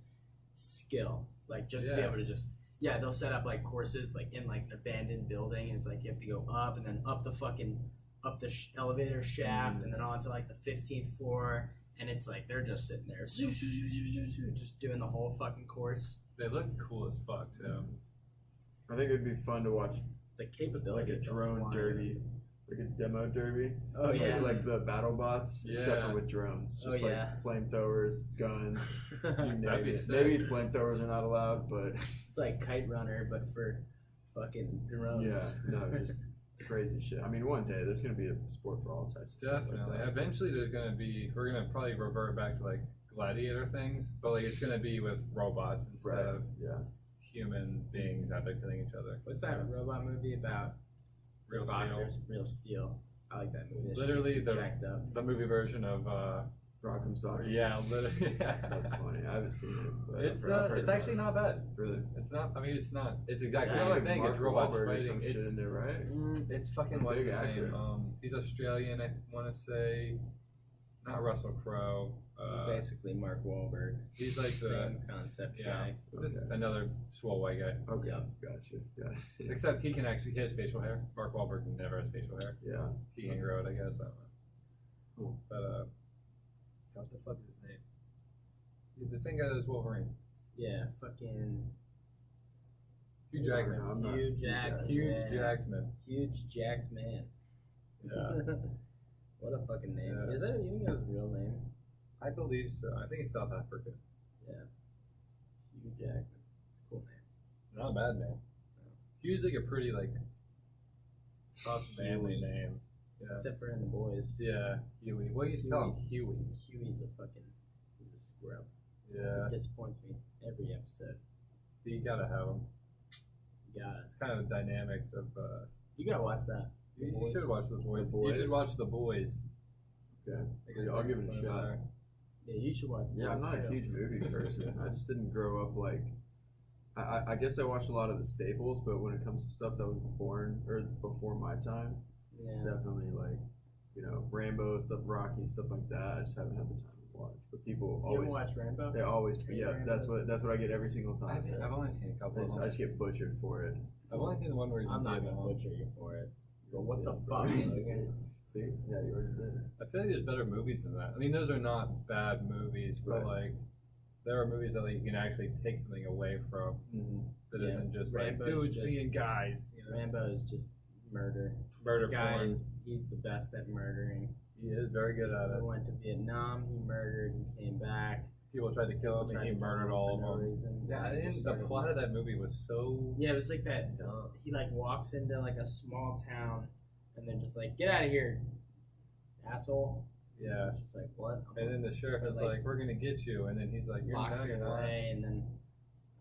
skill, like just to be Yeah. able to just they'll set up like courses like in like an abandoned building, and it's like you have to go up and then up the elevator shaft and then onto like the 15th floor, and it's like they're just sitting there just doing the whole fucking course. They look cool as fuck too. I think it'd be fun to watch The capability like a of drone flying derby, is- like a demo derby. Oh yeah. Like the battle bots, except Yeah. for with drones. Oh, Just yeah. like flamethrowers, guns, you name That'd be it. sick. Maybe flamethrowers are not allowed, but It's like Kite Runner, but for fucking drones. yeah, no, just crazy shit. I mean, one day there's gonna be a sport for all types of Definitely. stuff like that. Eventually, we're gonna probably revert back to like gladiator things, but like it's gonna be with robots instead Right. of Yeah. human beings out there killing each other. What's that robot movie about? Real boxers, Steel. Real Steel. I like that movie. That shit Literally gets you the- jacked up. The movie version of Rock'em Sock'em. yeah, literally. That's funny. I haven't seen it. But It's I've heard it's about actually it. not bad. Really. It's not. I mean, it's not. It's exactly Kinda the like thing. Mark It's robots Wahlberg or fighting. some shit It's in there, right? it's fucking what's Big his actor. name? He's Australian. I want to say, not Russell Crowe. It's basically Mark Wahlberg. He's like the Same concept yeah, guy. just Okay. another swole white guy. Okay. Yeah. Gotcha. Except he has facial hair. Mark Wahlberg never has facial hair. Yeah. He can grow it, I guess. I don't know. Cool. But what the fuck is his name? The same guy that was Wolverine. Yeah, fucking Hugh Jackman. I'm not- Hugh Jackman. Huge Yeah. Jackman. Huge jacked man. Yeah. What a fucking name. Yeah. Is that you think that's his real name? I believe so. I think he's South African. Hugh Jackman. It's a cool name. Not a bad name. Hugh's like a pretty like tough manly Huey. name. Yeah. Except for in the boys. Yeah. Huey. What do you call him? Huey. Huey's a fucking he's a scrub. Yeah. He disappoints me every episode. You gotta have him. Yeah. It's kind of the dynamics of You gotta watch that. you Boys. should watch The Boys. The You Boys? should watch The Boys. Okay. I guess Yeah, I'll I give can it a put shot. there. Yeah, you should watch. Yeah, I'm not a huge movie person. I just didn't grow up like. I guess I watched a lot of the staples, but when it comes to stuff that was born or before my time, Yeah. definitely like, Rambo stuff, Rocky stuff like that. I just haven't had the time to watch. But people You ever always, watch Rambo? they always, Hey, yeah, Rambo. that's what I get every single time. I've only seen a couple I of just, them. I just get butchered for it. I've only seen the one where he's I'm in not gonna Vietnam. butcher you for it. But what the Yeah, fuck, bro. Logan? See, yeah, you already did. I feel like there's better movies than that. I mean, those are not bad movies, but Right. like, there are movies that like, you can actually take something away from Mm-hmm. that Yeah. not just Rambo's like dudes just- being guys. You know? Rambo is just murder. Murder The guy porn. he's the best at murdering. He is very good at He it. went to Vietnam, he murdered, he came back. People tried to kill him, Tried and he to kill murdered him all for of no them. reason. Yeah, He and just the started- plot of that movie was so Yeah, it was like that. dumb. He like walks into like a small town, and then just like, get out of here, asshole. Yeah. It's just like, what? And then the sheriff But, is like, like, "We're gonna get you," and then he's like, "You're locks not, him you're not." away, and then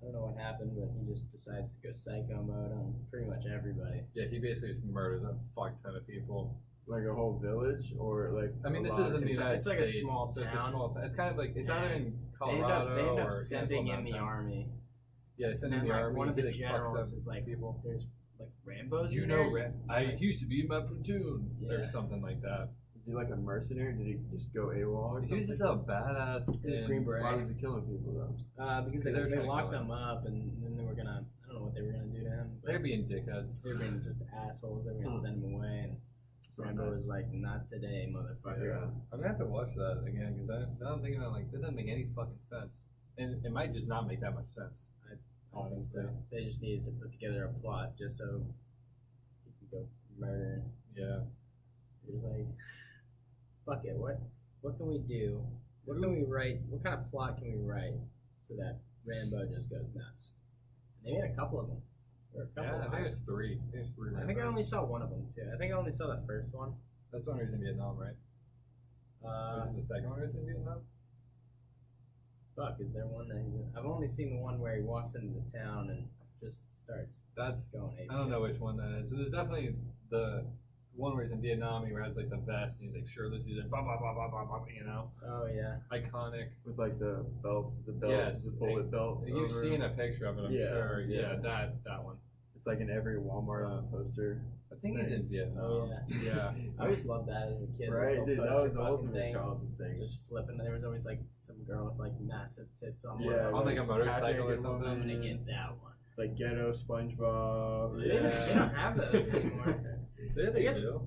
I don't know what happened, but he just decides to go psycho mode on pretty much everybody. Yeah, he basically just murders a fuck ton of people. Like a whole village, or like. I mean, a this lot is in of- the United it's like a States. small so It's a town. small town. It's kind of like it's either in They end Colorado up or sending in the Mountain. army. Yeah, they send And in then the like army. one of he, the like, fucks generals up is like, people. there's like Rambo's. You in know, there? I used to be in my platoon, Yeah. or something like that. Is he like a mercenary? Did he just go AWOL or He something? was just a badass. He's a in- Green Beret. Why was he killing people though? Because they were they trying to locked kill him. him up, and then they were gonna. I don't know what they were gonna do to him. But They're being dickheads. they were being just assholes. They were gonna Hmm. send him away, and So Rambo nice. was like, "Not today, motherfucker." Yeah. I'm gonna have to watch that again because I'm thinking about like that doesn't make any fucking sense, and it might just not make that much sense. Honestly, They just needed to put together a plot just so he could go murder. yeah. It was like, fuck it. What can we do? What can we write? What kind of plot can we write so that Rambo just goes nuts? And they made a couple of them. Or a couple. Yeah, I think it's three. I think it's three. I think I Rambos. only saw one of them too. I think I only saw the first one. That's the one where he's in Vietnam, right? Was it the second one where he's in Vietnam? Fuck, is there one that he's in? I've only seen the one where he walks into the town and just starts That's going ape I don't shit. know which one that is. So there's definitely the one where he's in Vietnam. He has like the vest and he's like shirtless. He's like blah blah blah blah blah blah. You know, Oh yeah. iconic. With like the belts, Yes. the bullet belt. You've over seen him. a picture of it, I'm Yeah, sure. Yeah, yeah. that one. It's like in every Walmart poster. I think he's in Thanks. Vietnam. Oh, Yeah. I always loved that as a kid. Right, Little dude, that poster was the fucking ultimate things, childhood thing. Just flipping. There was always like some girl with like massive tits on. Yeah, On like a motorcycle or half-naked something. I'm gonna woman. get that one. It's like ghetto SpongeBob. They don't have those anymore. Yeah, they I guess- do.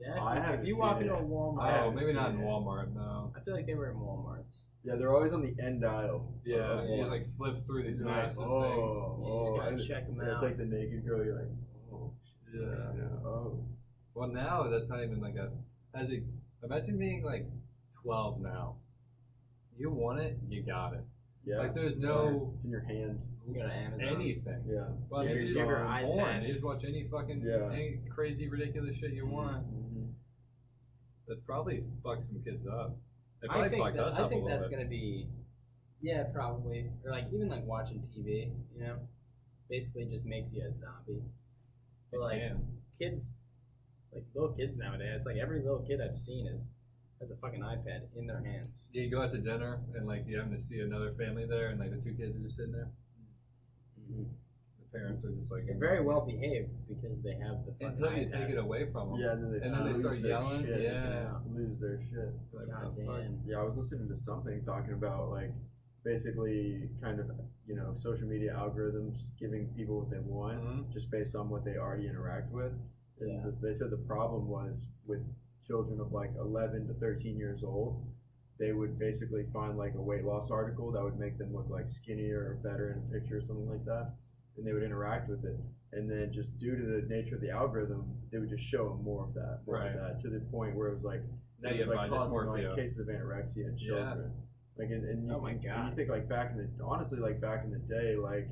Yeah, I if haven't you seen walk it. into a Walmart, I Oh, haven't maybe not in seen it. Walmart, no. I feel like they were in Walmarts. Yeah, they're always on the end aisle. Yeah, you yeah. just like flip through these You're like, massive oh, You just gotta and check 'em It's out. like the naked girl. You're like, oh, things. Yeah. you know, oh. Well, now that's not even like imagine being like 12 now. You want it, you got it. Yeah. Like there's no It's in your hand. You go to Amazon. anything. Yeah. Well, Yeah, you you just have your porn. iPad, You just it's- watch any fucking Yeah. any crazy, ridiculous shit you want. Mhm. That's probably fucked some kids up. It I probably think, fucked that, us I up a think little that's bit. gonna be, yeah, probably, or like even like watching TV, you know, basically just makes you a zombie. But like Man. kids, like little kids nowadays, it's like every little kid I've seen has a fucking iPad in their hands. Yeah, you go out to dinner and like you happen to see another family there, and like the two kids are just sitting there. The parents are just like They're very well behaved because they have the fucking until you iPad. take it away from them. Yeah, and then they they start lose their yelling. shit. Yeah. Lose their shit. Like, God what the fuck? damn. Yeah, I was listening to something talking about like basically kind of social media algorithms giving people what they want Mhm. just based on what they already interact with. And Yeah. they said the problem was with children of like 11 to 13 years old, they would basically find like a weight loss article that would make them look like skinnier or better in a picture or something like that, and they would interact with it. And then just due to the nature of the algorithm, they would just show them more of that, to the point where it was like Now it you was have like body causing like dysmorphia. cases of anorexia in children. Like and Oh my and God. you think like back in the honestly like back in the day, like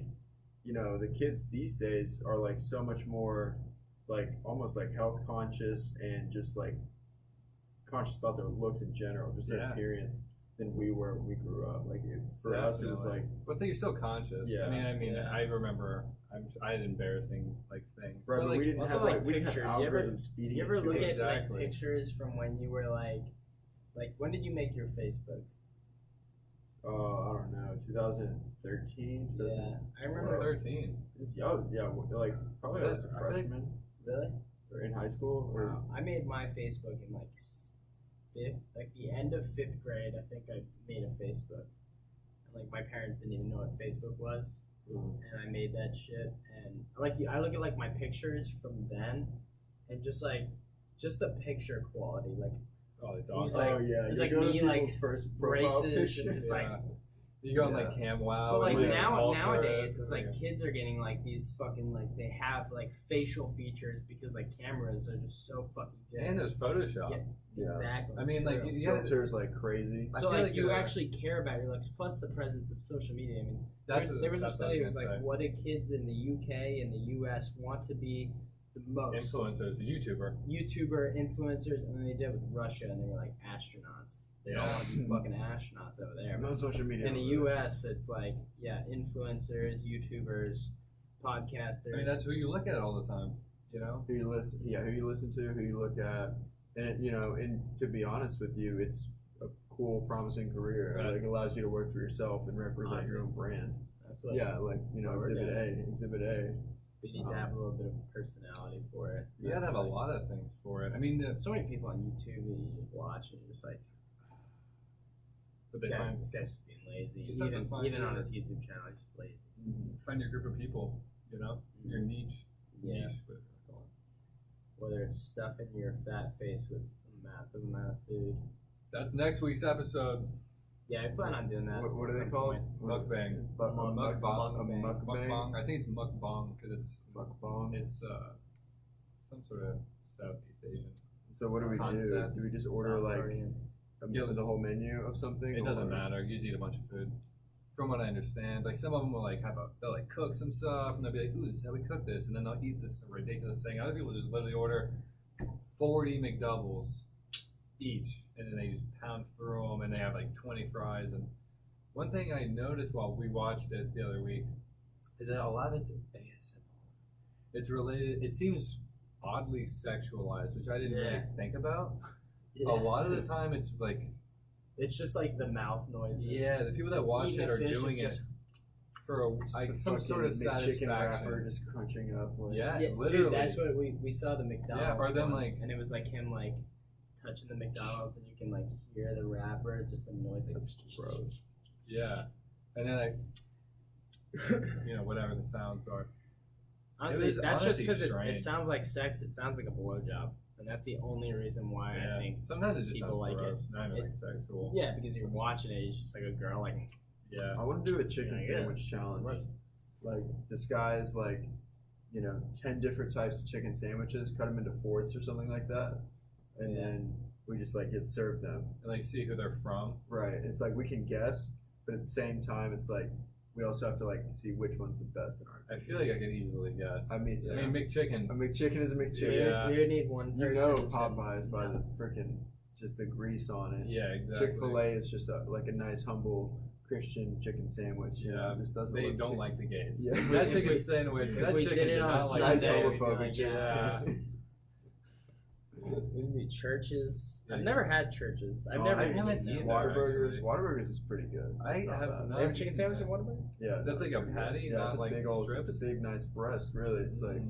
the kids these days are like so much more like almost like health conscious and just like conscious about their looks in general, just their Yeah. appearance than we were when we grew up. Like for us, it was Definitely. like But so you're still conscious. Yeah. I mean, Yeah. I remember I had embarrassing like things. right, but like, we didn't also, have like, we didn't have pictures. You ever- algorithms feeding You it ever to look us. at Exactly. like pictures from when you were like when did you make your Facebook? I don't know, 2013, Yeah, I remember. 13. like probably I was a I think- freshman Really? or in high school or Wow. I made my Facebook in like the end of 5th grade. I think I made a Facebook, and like my parents didn't even know what Facebook was, and I made that shit. And like I look at like my pictures from then, and just the picture quality, like Oh, the It dog. was oh like- yeah, it was you like go to me, like, people's first profile braces and picture. just like. You go on Yeah. like CamWow. But like and, Alter, nowadays, it's and, like kids are getting like these fucking like they have like facial features because like cameras are just so fucking good. and there's Photoshop. Yeah. Yeah. Exactly. I mean, like True. you gotta, filters like crazy. I So feel like like you they're- actually care about your looks, plus the presence of social media. I mean, there was a that's what I study. It was gonna like, say. what do kids in the UK and the US want to be the most? Influencers, a YouTuber. YouTuber, influencers, and then they did it with Russia, and they were like astronauts. They all want to be fucking astronauts over there. No social media. In the US, it's like, influencers, YouTubers, podcasters. I mean, that's who you look at all the time. You know. Who you listen to, who you look at, and and to be honest with you, it's a cool, promising career. Right. Like allows you to work for yourself and represent your own brand. That's what Yeah, like what we're Exhibit A. we need to have a little bit of personality for it. You gotta have a Like, lot of things for it. I mean, so many people on YouTube that you just watch and you're just like, but they find this guy's just being lazy. You just have to Even, find even on your- his YouTube channel, he's just lazy. find your group of people. You know, your niche. Yeah. Niche. Whatever you call it. Whether it's stuffing your fat face with a massive amount of food. That's next week's episode. Yeah, I plan on doing that. What at are they some called? point. Mukbang. A Mukbang. mukbang. Mukbang. I think it's mukbang because Mukbang. it's some sort of Southeast Asian. So what do we concept. do? Do we just order South like Korean. the whole menu of something? It doesn't or- matter. You just eat a bunch of food. From what I understand, like some of them will like they'll like cook some stuff and they'll be like, "Ooh, this is how we cook this," and then they'll eat this ridiculous thing. Other people just literally order 40 McDoubles each, and then they just pound through them, and they have like 20 fries. And one thing I noticed while we watched it the other week is that a lot of it's ASMR. It's related. It seems oddly sexualized, which I didn't really Yeah. think about. Yeah. A lot of the time, it's like. It's just like the mouth noises. Yeah, the people that watch Eating it a are fish doing is it just- for some sort of chicken wrapper satisfaction. just crunching up. Like, Yeah, Yeah, literally. dude, that's what we saw the McDonald's. Yeah, or them, one, like- and it was like him like touching the McDonald's, and you can like hear the wrapper, just the noise. Like, That's gross. Yeah, and then whatever the sounds are. honestly, was that's just honestly because it strange. sounds like sex. It sounds like a blowjob, and that's the only reason why Yeah. I think. Sometimes it just people sounds like gross. it. Not even like It- sexual. Yeah, because you're watching it, it's just like a girl like. Yeah. I want to do a chicken Yeah. sandwich challenge. Right. Like disguise 10 different types of chicken sandwiches, cut them into fourths or something like that, and then we just like get served them. And like see who they're from. Right. It's like we can guess, but at the same time, it's like we also have to like see which one's the best in our. I feel like I could easily guess. I mean, I mean McChicken. a McChicken is a McChicken. Yeah. We would need one You person. know to- Popeyes by the freaking just the grease on it. Yeah, exactly. Chick-fil-A is just like a nice humble Christian chicken sandwich. You know, Yeah, it just doesn't. they look don't chicken. like the gays. Yeah. That If chicken we- sandwich. if That we chicken did it did on not like Nice the Sunday, gays. we'd be homophobic like, chicken yeah. sandwich. We need churches. Yeah, I've you- never had churches. I've Oh, never. I haven't eaten either. Whataburgers. actually. Whataburgers is pretty good. I It's not have bad. not- They have a chicken sandwich at Whataburger? Yeah, That's like a patty, Yeah, not it's a like big old. strips. It's a big, nice breast. Really, it's like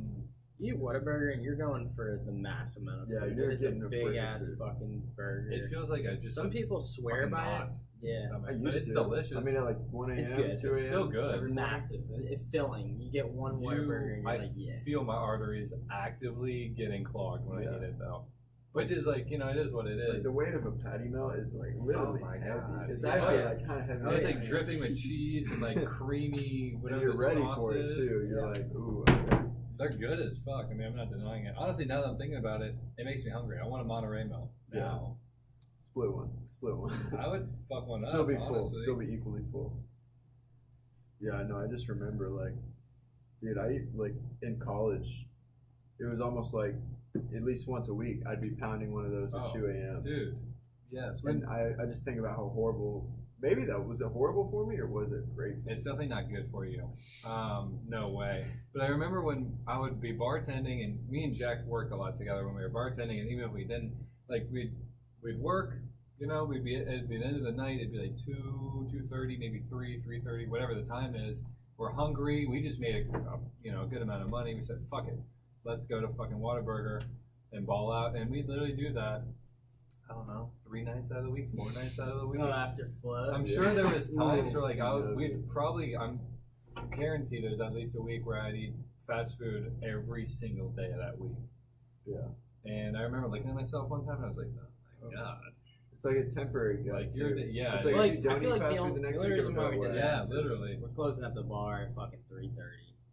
You eat Whataburger and you're going for the mass amount of Yeah, food. you're It's getting a a big freaking ass food. fucking burger. It feels like I just Some people swear fucking by knot it. Yeah. stomach. I But used it's to. delicious. I mean, at like 1 a.m., It's good. 2 It's a.m. still good. It's massive. It's filling. You get one Whataburger and you're I like, yeah. feel my arteries actively getting clogged when Yeah. I eat it though. Which is like, it is what it Like is. the weight of a patty melt is like literally Oh my heavy. God. It's Yeah. actually like kind of heavy. And it's like Yeah. dripping with cheese and like creamy, And whatever you're the ready sauce for it is. too. You're Yeah. like, ooh. Okay. They're good as fuck. I mean, I'm not denying it. Honestly, now that I'm thinking about it, it makes me hungry. I want a Monterey Melt now. Split one. Split one. I would fuck one Still up. be full. honestly. Still be equally full. Yeah, I know. I just remember like, dude, like in college, it was almost like at least once a week I'd be pounding one of those at Oh, 2 a.m. Dude, yes. And I just think about how horrible. Maybe that was it horrible for me or was it great? For me? It's definitely not good for you. No way. But I remember when I would be bartending, and me and Jack worked a lot together when we were bartending, and even if we didn't, like we'd work, we'd be at the end of the night, it'd be like 2:30, maybe 3:30, whatever the time is. We're hungry. We just made a good amount of money. We said, fuck it, let's go to fucking Whataburger and ball out, and we'd literally do that. I don't know, 3 nights out of the week, 4 nights out of the week. Oh, after flood. I'm Yeah. sure there was times where like Yeah. we'd probably I'm guaranteed there's at least a week where I'd eat fast food every single day of that week. Yeah. And I remember looking at myself one time and I was like, oh my god. It's like a temporary gut. Like you're too. yeah. It's you're- like, Like, if you I don't feel eat like fast the food only, the next only week, reason it'll why go we did away. Yeah, that is literally. we're closing up the bar at fucking 3:30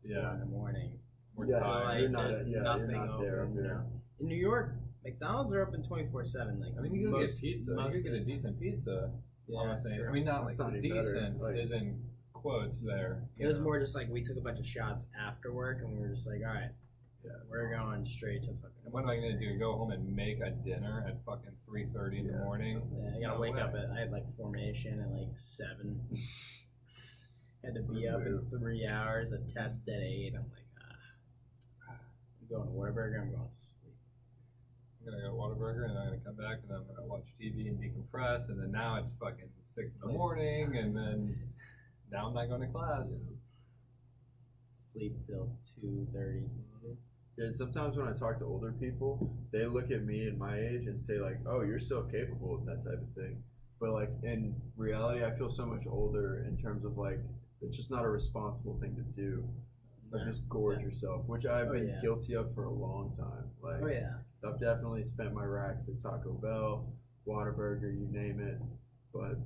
yeah. in the morning. We're Yeah, So tired. like, you're not- there's yeah, you're nothing not open. there, You yeah. know? In New York, McDonald's are open 24/7. Like I mean you can get most- pizza. You most can get a of- decent pizza. Yeah, I'm saying. sure. I mean not It's like not any better, decent like- is in quotes there. It was more just like we took a bunch of shots after work and we were just like, all right, Yeah. we're going straight to fucking. And what am I gonna do? Go home and make a dinner at fucking 3:30 in the Yeah. morning? Yeah, I gotta No wake up way. I had like formation at like 7. Had to be up in 3 hours, a test at 8. I'm like, I'm going to Whataburger, I'm going to sleep. I'm gonna go to Whataburger and I'm gonna come back and I'm gonna watch TV and decompress, and then now it's fucking 6 in the Nice. morning, and then now I'm not going to class. Sleep till 2:30. Yeah, and sometimes when I talk to older people, they look at me and my age and say like, "Oh, you're still capable of that type of thing." But like in reality, I feel so much older in terms of like it's just not a responsible thing to do. Like just gorge yourself, which I've Oh, been yeah. guilty of for a long time. Like Oh yeah. I've definitely spent my racks at Taco Bell, Whataburger, you name it. But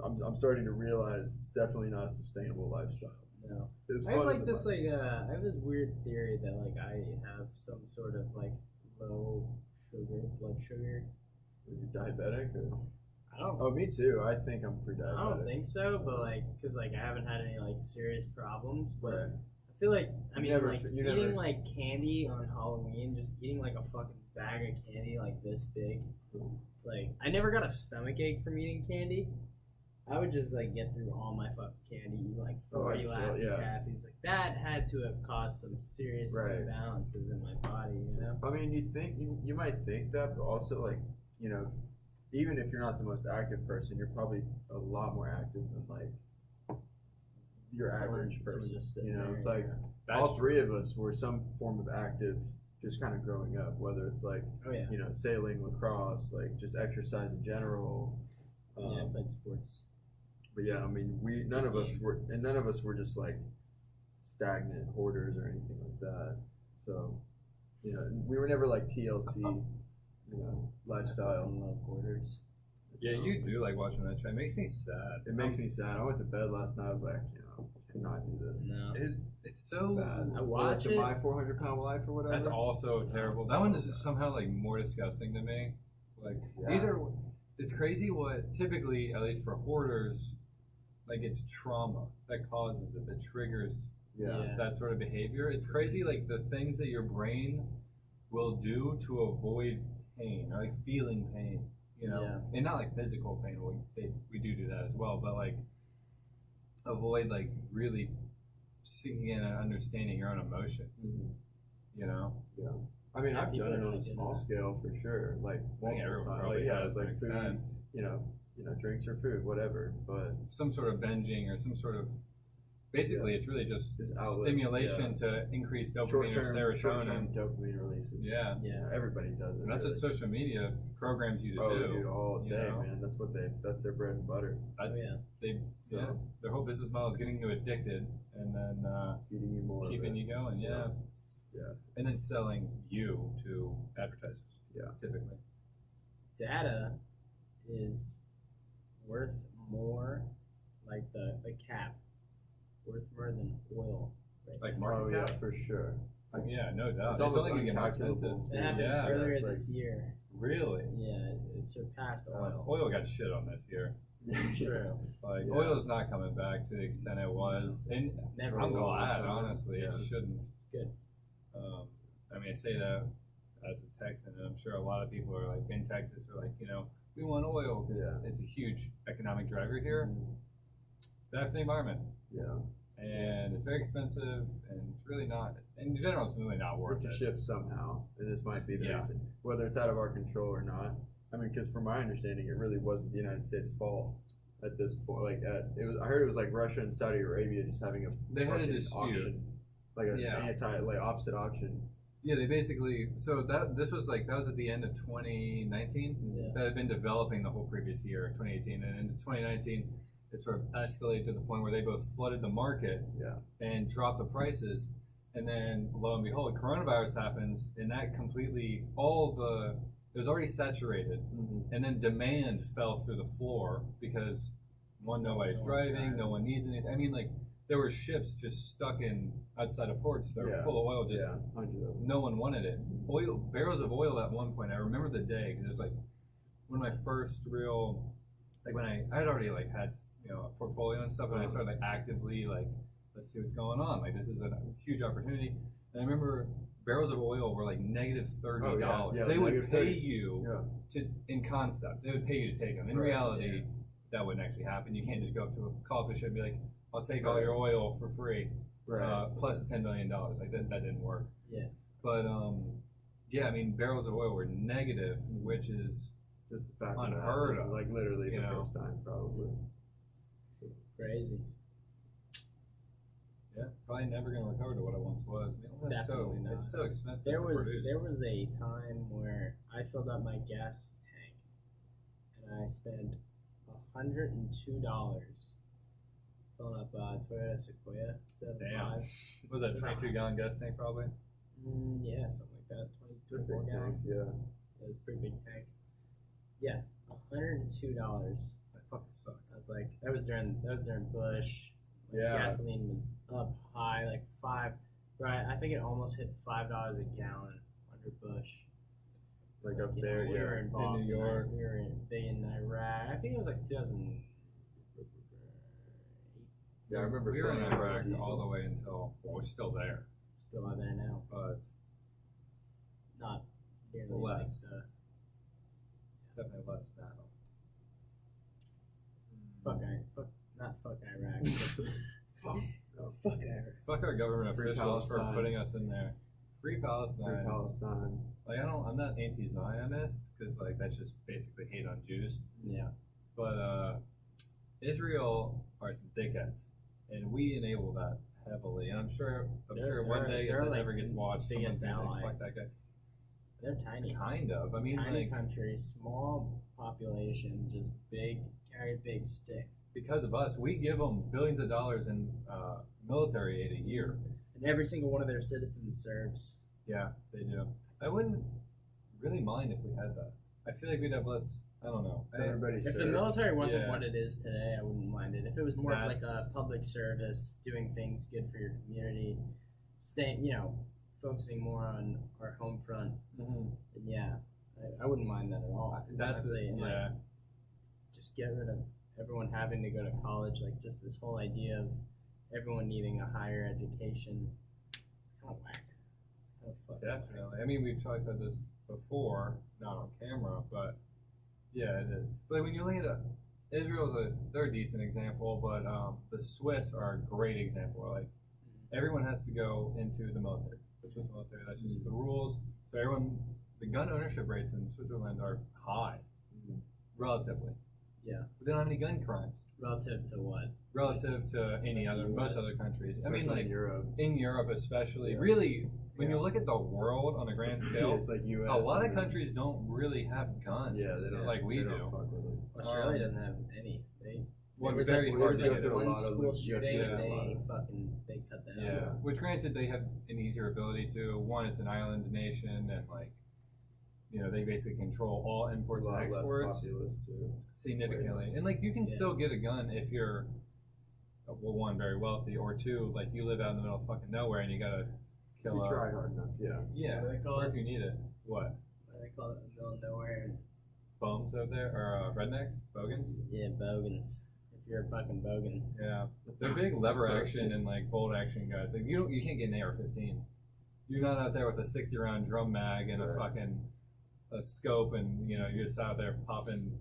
I'm starting to realize it's definitely not a sustainable lifestyle. No. As I have fun like as it this might- I have this weird theory that like I have some sort of like low blood sugar. Are you diabetic or? I don't Oh, me too. I think I'm pre-diabetic. I don't think so, but like, cause like I haven't had any like serious problems, but Right. I feel like I You mean never- like you eating never- like candy on Halloween, just eating like a fucking bag of candy like this big. Like I never got a stomach ache from eating candy. I would just like get through all my fucking candy, eat like Oh, 40 I'd kill- Laffy yeah. Taffies. Like that had to have caused some serious Right. imbalances in my body, you know? I mean, you might think that, but also like even if you're not the most active person, you're probably a lot more active than like your average Someone's person. just sitting You know, there, it's like yeah. all three of us were some form of active, just kind of growing up. Whether it's like Oh yeah. you know sailing, lacrosse, like just exercise in general. Yeah, I played sports. But yeah, I mean, none of us were just like stagnant hoarders or anything like that. So, you know, we were never like TLC, you know, lifestyle. I love hoarders. Yeah, you do like watching that show. It makes me sad. It makes me sad. I went to bed last night. I was like, you know, I cannot do this. No. It's so Bad. I watch it. My 400-pound life or whatever. That's also terrible. That one is somehow like more disgusting to me. Like either it's crazy what typically, at least for hoarders, like it's trauma that causes it, that triggers Yeah. that sort of behavior. It's crazy like the things that your brain will do to avoid pain or like feeling pain, you know, Yeah. and not like physical pain. We do that as well, but like avoid like really sinking in and understanding your own emotions, Mhm. you know. Yeah. I mean, Yeah, I've people done it are on a like small that. scale for sure. Like multiple everyone times. probably Like, yeah, has it's like to an food, extent. you know, drinks or food, whatever. But Some sort of binging or some sort of basically it's really just Just outlets, stimulation yeah. to increase dopamine or short-term serotonin. dopamine releases. Yeah. You know, Yeah. everybody does it. And that's what really. social media programs you to Oh, do. dude, all you day, know? man. That's their bread and butter. That's Oh, yeah. they So- yeah. Their whole business model is getting you addicted and then Feeding you more. keeping of it. you going, yeah. Yeah. And then selling you to advertisers. Yeah. Typically. Data is worth more, like the cap, worth more than oil. Right Like now. market Oh yeah, cap? for sure. Yeah, no doubt. It's It's, almost only gonna get more uncalculable. expensive. That happened Yeah, earlier that's like- this year. Really? Yeah, it surpassed oil. Oil got shit on this year. True. Like Yeah. oil's not coming back to the extent it was, and Never I'm will. glad, honestly. Yeah. It shouldn't. Good. I mean, I say that as a Texan, and I'm sure a lot of people are like in Texas are like, you know, we want oil because Yeah. it's a huge economic driver here. Bad for the environment, Yeah. and it's very expensive, and it's really not. In general, it's really not We worth have to it. shift somehow, and this might be the Yeah. reason, whether it's out of our control or not. I mean, because from my understanding, it really wasn't the United States' fault at this point. Like, I heard it was like Russia and Saudi Arabia just having a They had a fucking dispute. auction, like an Yeah. opposite auction. Yeah, they basically. So that was at the end of 2019. Yeah. That had been developing the whole previous year, 2018, and into 2019, it sort of escalated to the point where they both flooded the market Yeah. and dropped the prices. And then, lo and behold, coronavirus happens, and that completely it was already saturated, and then demand fell through the floor because nobody's driving, no one needs anything. I mean, like there were ships just stuck in outside of ports that were Yeah. full of oil, just Yeah, 100 of them. no one wanted it. Barrels of oil at one point. I remember the day because it was like one of my first real, like when I had already like had a portfolio and stuff, and I started like actively like let's see what's going on. Like this is a huge opportunity. And I remember barrels of oil were like negative $30. Yeah, They would negative pay 30. you Yeah. in concept. They would pay you to take them. In Right, reality, that wouldn't actually happen. You can't just go up to a call up a ship and be like, "I'll take all Right. your oil for free." Right. Plus $10 million. Like that didn't work. Yeah. But yeah, I mean barrels of oil were negative, which is Just the fact Unheard that, of, like literally you the know. first time, probably. Crazy. probably never going to recover to what it once was. I mean, it's Definitely not. it's so expensive There to was produce. there was a time where I filled up my gas tank and I spent $102 filling up Toyota Sequoia 75. Was that 22-gallon gas tank probably? Yeah, something like that. 22 Big gallons. tanks, yeah. It was a pretty big tank. Yeah, $102. That fucking sucks. That was during Bush. Like, Yeah. gasoline was up high, like I think it almost hit $5 a gallon under Bush. Like up You know, there, we were yeah. involved In New York. We were big in Iraq. I think it was like 2000. Yeah, I remember we were in filling up Iraq diesel. all the way until we're still there, Still out there now, but not nearly Less. like definitely less now. fuck Iraq. Fuck. Fuck Iraq. Fuck our government Free officials for Palestine. putting us in there. Free Palestine. Free Palestine. Like I'm not anti-Zionist because like that's just basically hate on Jews. Yeah. But Israel are some dickheads. and we enable that heavily. And I'm sure They're- one day if they're this like ever gets watched, biggest someone's gonna ally. be like, fuck that guy. They're tiny. Kind of. I mean, Tiny like country, small population, just carry a big stick. because of us, we give them billions of dollars in military aid a year. And every single one of their citizens serves. Yeah, they do. I wouldn't really mind if we had that. I feel like we'd have less. I don't know. Everybody If the served. military wasn't Yeah. what it is today, I wouldn't mind it. If it was more of like a That's- public service, doing things good for your community, staying, focusing more on our home front, Mhm. then yeah, I wouldn't mind that at all. That's honestly. And, yeah. just get rid of everyone having to go to college. Like just this whole idea of everyone needing a higher education. It's kind of whacked. It's kind of fucking whacked. Definitely. I mean, we've talked about this before, not on camera, but yeah, it is. But when you look at Israel's they're a decent example, but the Swiss are a great example. Like everyone has to go into the military. The Swiss military. That's just the rules. So the gun ownership rates in Switzerland are high, relatively. Yeah. But they don't have any gun crimes Relative to what? relative to any other most US. other countries. I mean, Especially like in Europe. in Europe especially. Yeah. Really, when you Yeah. look at the world on a grand scale, It's like US. a lot of and then- countries don't really have guns. Yeah, they don't like we they do. don't fuck with it. Australia doesn't have any. Well, There it's was very that- hard there was to like get it. one A lot of school you have to shooting, get a and lot they cut that Yeah. out. Which, granted, they have an easier ability to. One, it's an island nation, and they basically control all A imports and lot less exports populous too. significantly. And you can Yeah. still get a gun if you're, well, one, very wealthy, or two, you live out in the middle of fucking nowhere and you gotta kill You a. try hard enough, yeah. Yeah. What do they call Or it? if you need it. What? What do they call it? In the middle of nowhere. Bums out there, or rednecks, bogans. Yeah, bogans. If you're a fucking bogan. Yeah, they're big lever action and bolt action guys. You can't get an AR-15. You're not out there with a 60-round drum mag and a Right. fucking a scope, and you're just out there popping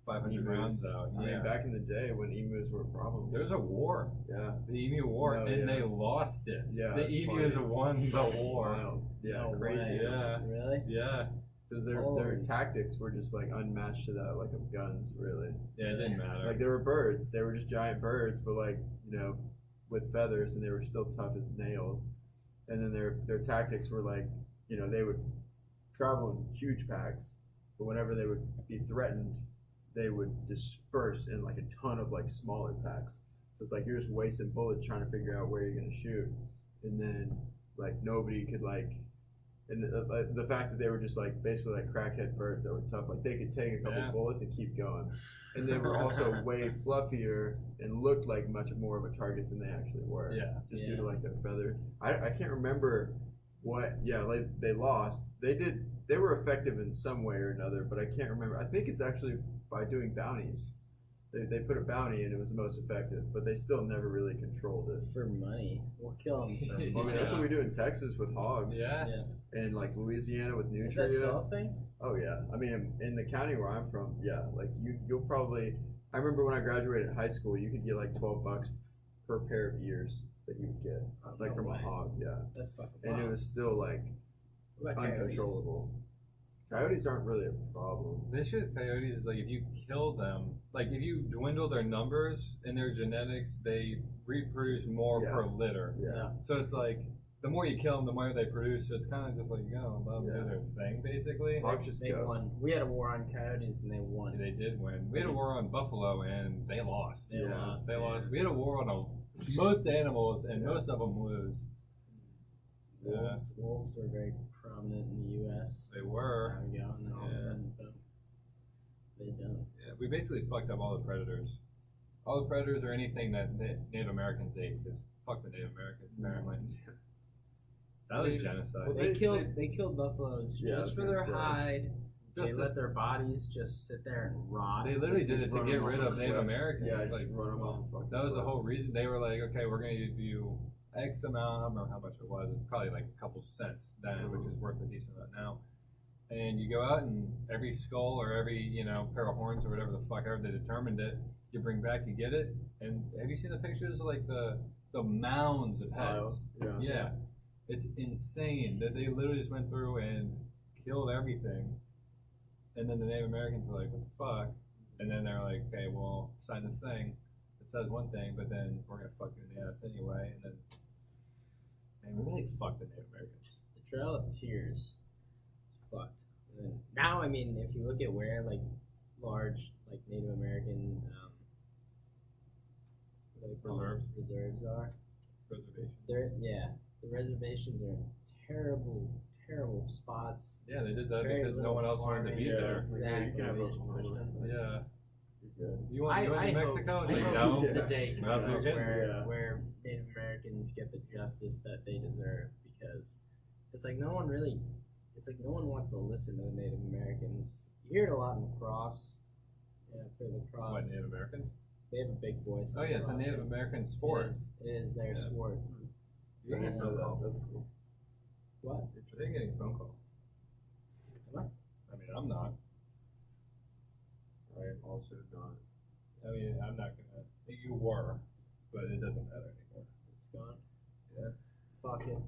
500 rounds out. I mean, back in the day when emus were a problem. There's a war, Yeah. the Emu War, Oh, and yeah. they lost it. Yeah, the it's Emus funny. won the war. Wild. Yeah, No crazy. way. Yeah. Really? Yeah, Because their Holy. tactics were just unmatched to that of guns, really. yeah, it didn't matter. They were birds. They were just giant birds, but with feathers, and they were still tough as nails. And then their tactics were they would travel in huge packs, but whenever they would be threatened, they would disperse in a ton of smaller packs. So it's you're just wasting bullets trying to figure out where you're gonna shoot, and then nobody could and the fact that they were just basically crackhead birds that were tough, they could take a couple Yeah. bullets and keep going, and they were also way fluffier and looked like much more of a target than they actually were. Yeah. Just due to their feather. I can't remember what. Yeah, they lost. They were effective in some way or another, but I can't remember. I think it's actually by doing bounties. They put a bounty and it was the most effective, but they still never really controlled it. For money. We'll kill them for I money. mean, that's what we do in Texas with hogs. Yeah. Yeah. And Louisiana with Is that nutria. still a thing? Oh yeah. I mean, in the county where I'm from, yeah. You'll probably. I remember when I graduated high school, you could get $12 per pair of ears that you would get, No from way. a hog. Yeah. That's fucking And it wild. was still What about coyotes? uncontrollable. Coyotes aren't really a problem. The issue with coyotes is if you kill them, if you dwindle their numbers and their genetics, they reproduce more Yeah. per litter. Yeah. So it's the more you kill them, the more they produce. So it's kind of just let them Yeah. do their thing, basically. Hogs just They go. won. We had a war on coyotes and they won. They did win. We had a war on buffalo and they lost. They Yeah. lost. They yeah. lost. We had a war on most animals and most of them lose. Yeah. Wolves were very prominent in the U.S. They were. Time ago, and then all of a Yeah. sudden, boom, they don't. Yeah, we basically fucked up all the predators. All the predators or anything that Native Americans ate, because fuck the Native Americans, apparently. That was genocide. Well, They They- killed buffaloes Yeah, I was just for gonna their say. hide. Just They to- let their bodies just sit there and rot. They literally did it to Run get them off rid the of Native cliffs. Americans. Yeah, just run them off the fucking That was the whole cliffs. reason. They were okay, we're going to give you X amount. I don't remember how much it was. It's probably a couple cents then, which is worth a decent amount now. And you go out and every skull or every pair of horns or whatever the fuck ever they determined it, you bring back, you get it. And have you seen the pictures of the mounds of heads? Yeah. Yeah, it's insane that they literally just went through and killed everything. And then the Native Americans were like, what the fuck? And then they're like, okay, well, sign this thing. it says one thing, but then we're gonna fuck you in the ass anyway, and then we really fucked the Native Americans. The Trail of Tears is fucked. And then, now, I mean, if you look at where like large like Native American what do they call them? Reserves. reserves are, Reservations. the reservations are in terrible spots. Yeah, they did that Very because no one else wanted to be farming. there. Yeah, you can have Exactly. those ones. Yeah. You're good. You want New Mexico? It's I like, hope no. Yeah. the day That's what comes you're getting. Yeah. where Native Americans get the justice that they deserve, because it's like no one wants to listen to the Native Americans. You hear it a lot in lacrosse. Yeah, play lacrosse. What, Native Americans? They have a big voice. Oh in yeah, it's a lacrosse. Native American sport. It is their Yeah. sport. You're getting a phone call. That's cool. What? They're getting a phone call. Am I? I mean, I'm not. I am also not. I mean, I'm not gonna. You were, but it doesn't matter anymore. It's gone. Yeah. Fuck it.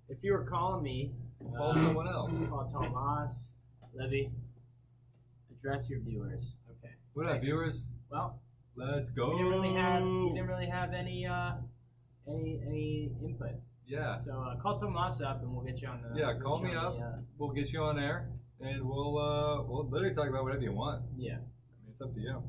If you were calling me, Call someone else. Call Tomas, Livvy. Address your viewers. Okay. What up, viewers? Well, Let's go. we didn't really have any input. Yeah, So call Tomas up and we'll get you on the. Yeah, we'll call get you me on up. the, we'll get you on air, and we'll literally talk about whatever you want. yeah. I mean, it's up to you.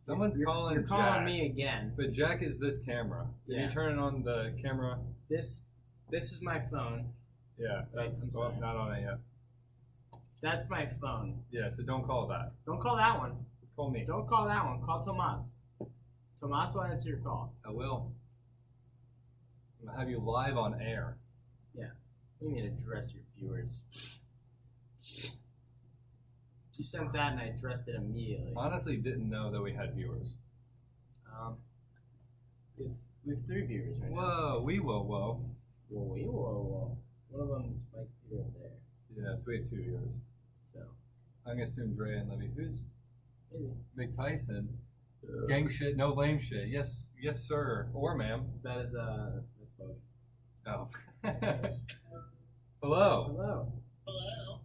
Someone's You're calling calling Jack, me again. but Jack is this camera. If Yeah. you turn it on the camera, This is my phone. yeah, that's I'm well, sorry. not on it yet. That's my phone. Yeah, so don't call that. Don't call that one. Call me. Don't call that one. Call Tomas. Tomas will answer your call. I will. I'm gonna have you live on air. You need to address your viewers. You sent that and I addressed it immediately. Honestly, didn't know that we had viewers. We have 3 viewers right now. Whoa, whoa. Whoa. One of them is Mike Peter over there. Yeah, so we have 2 viewers. So I'm gonna assume Dre and Livvy. Who's maybe Mick Tyson? Gang shit, no lame shit. Yes, sir, or ma'am. that's Logan. Oh. Hello. Hello. Hello.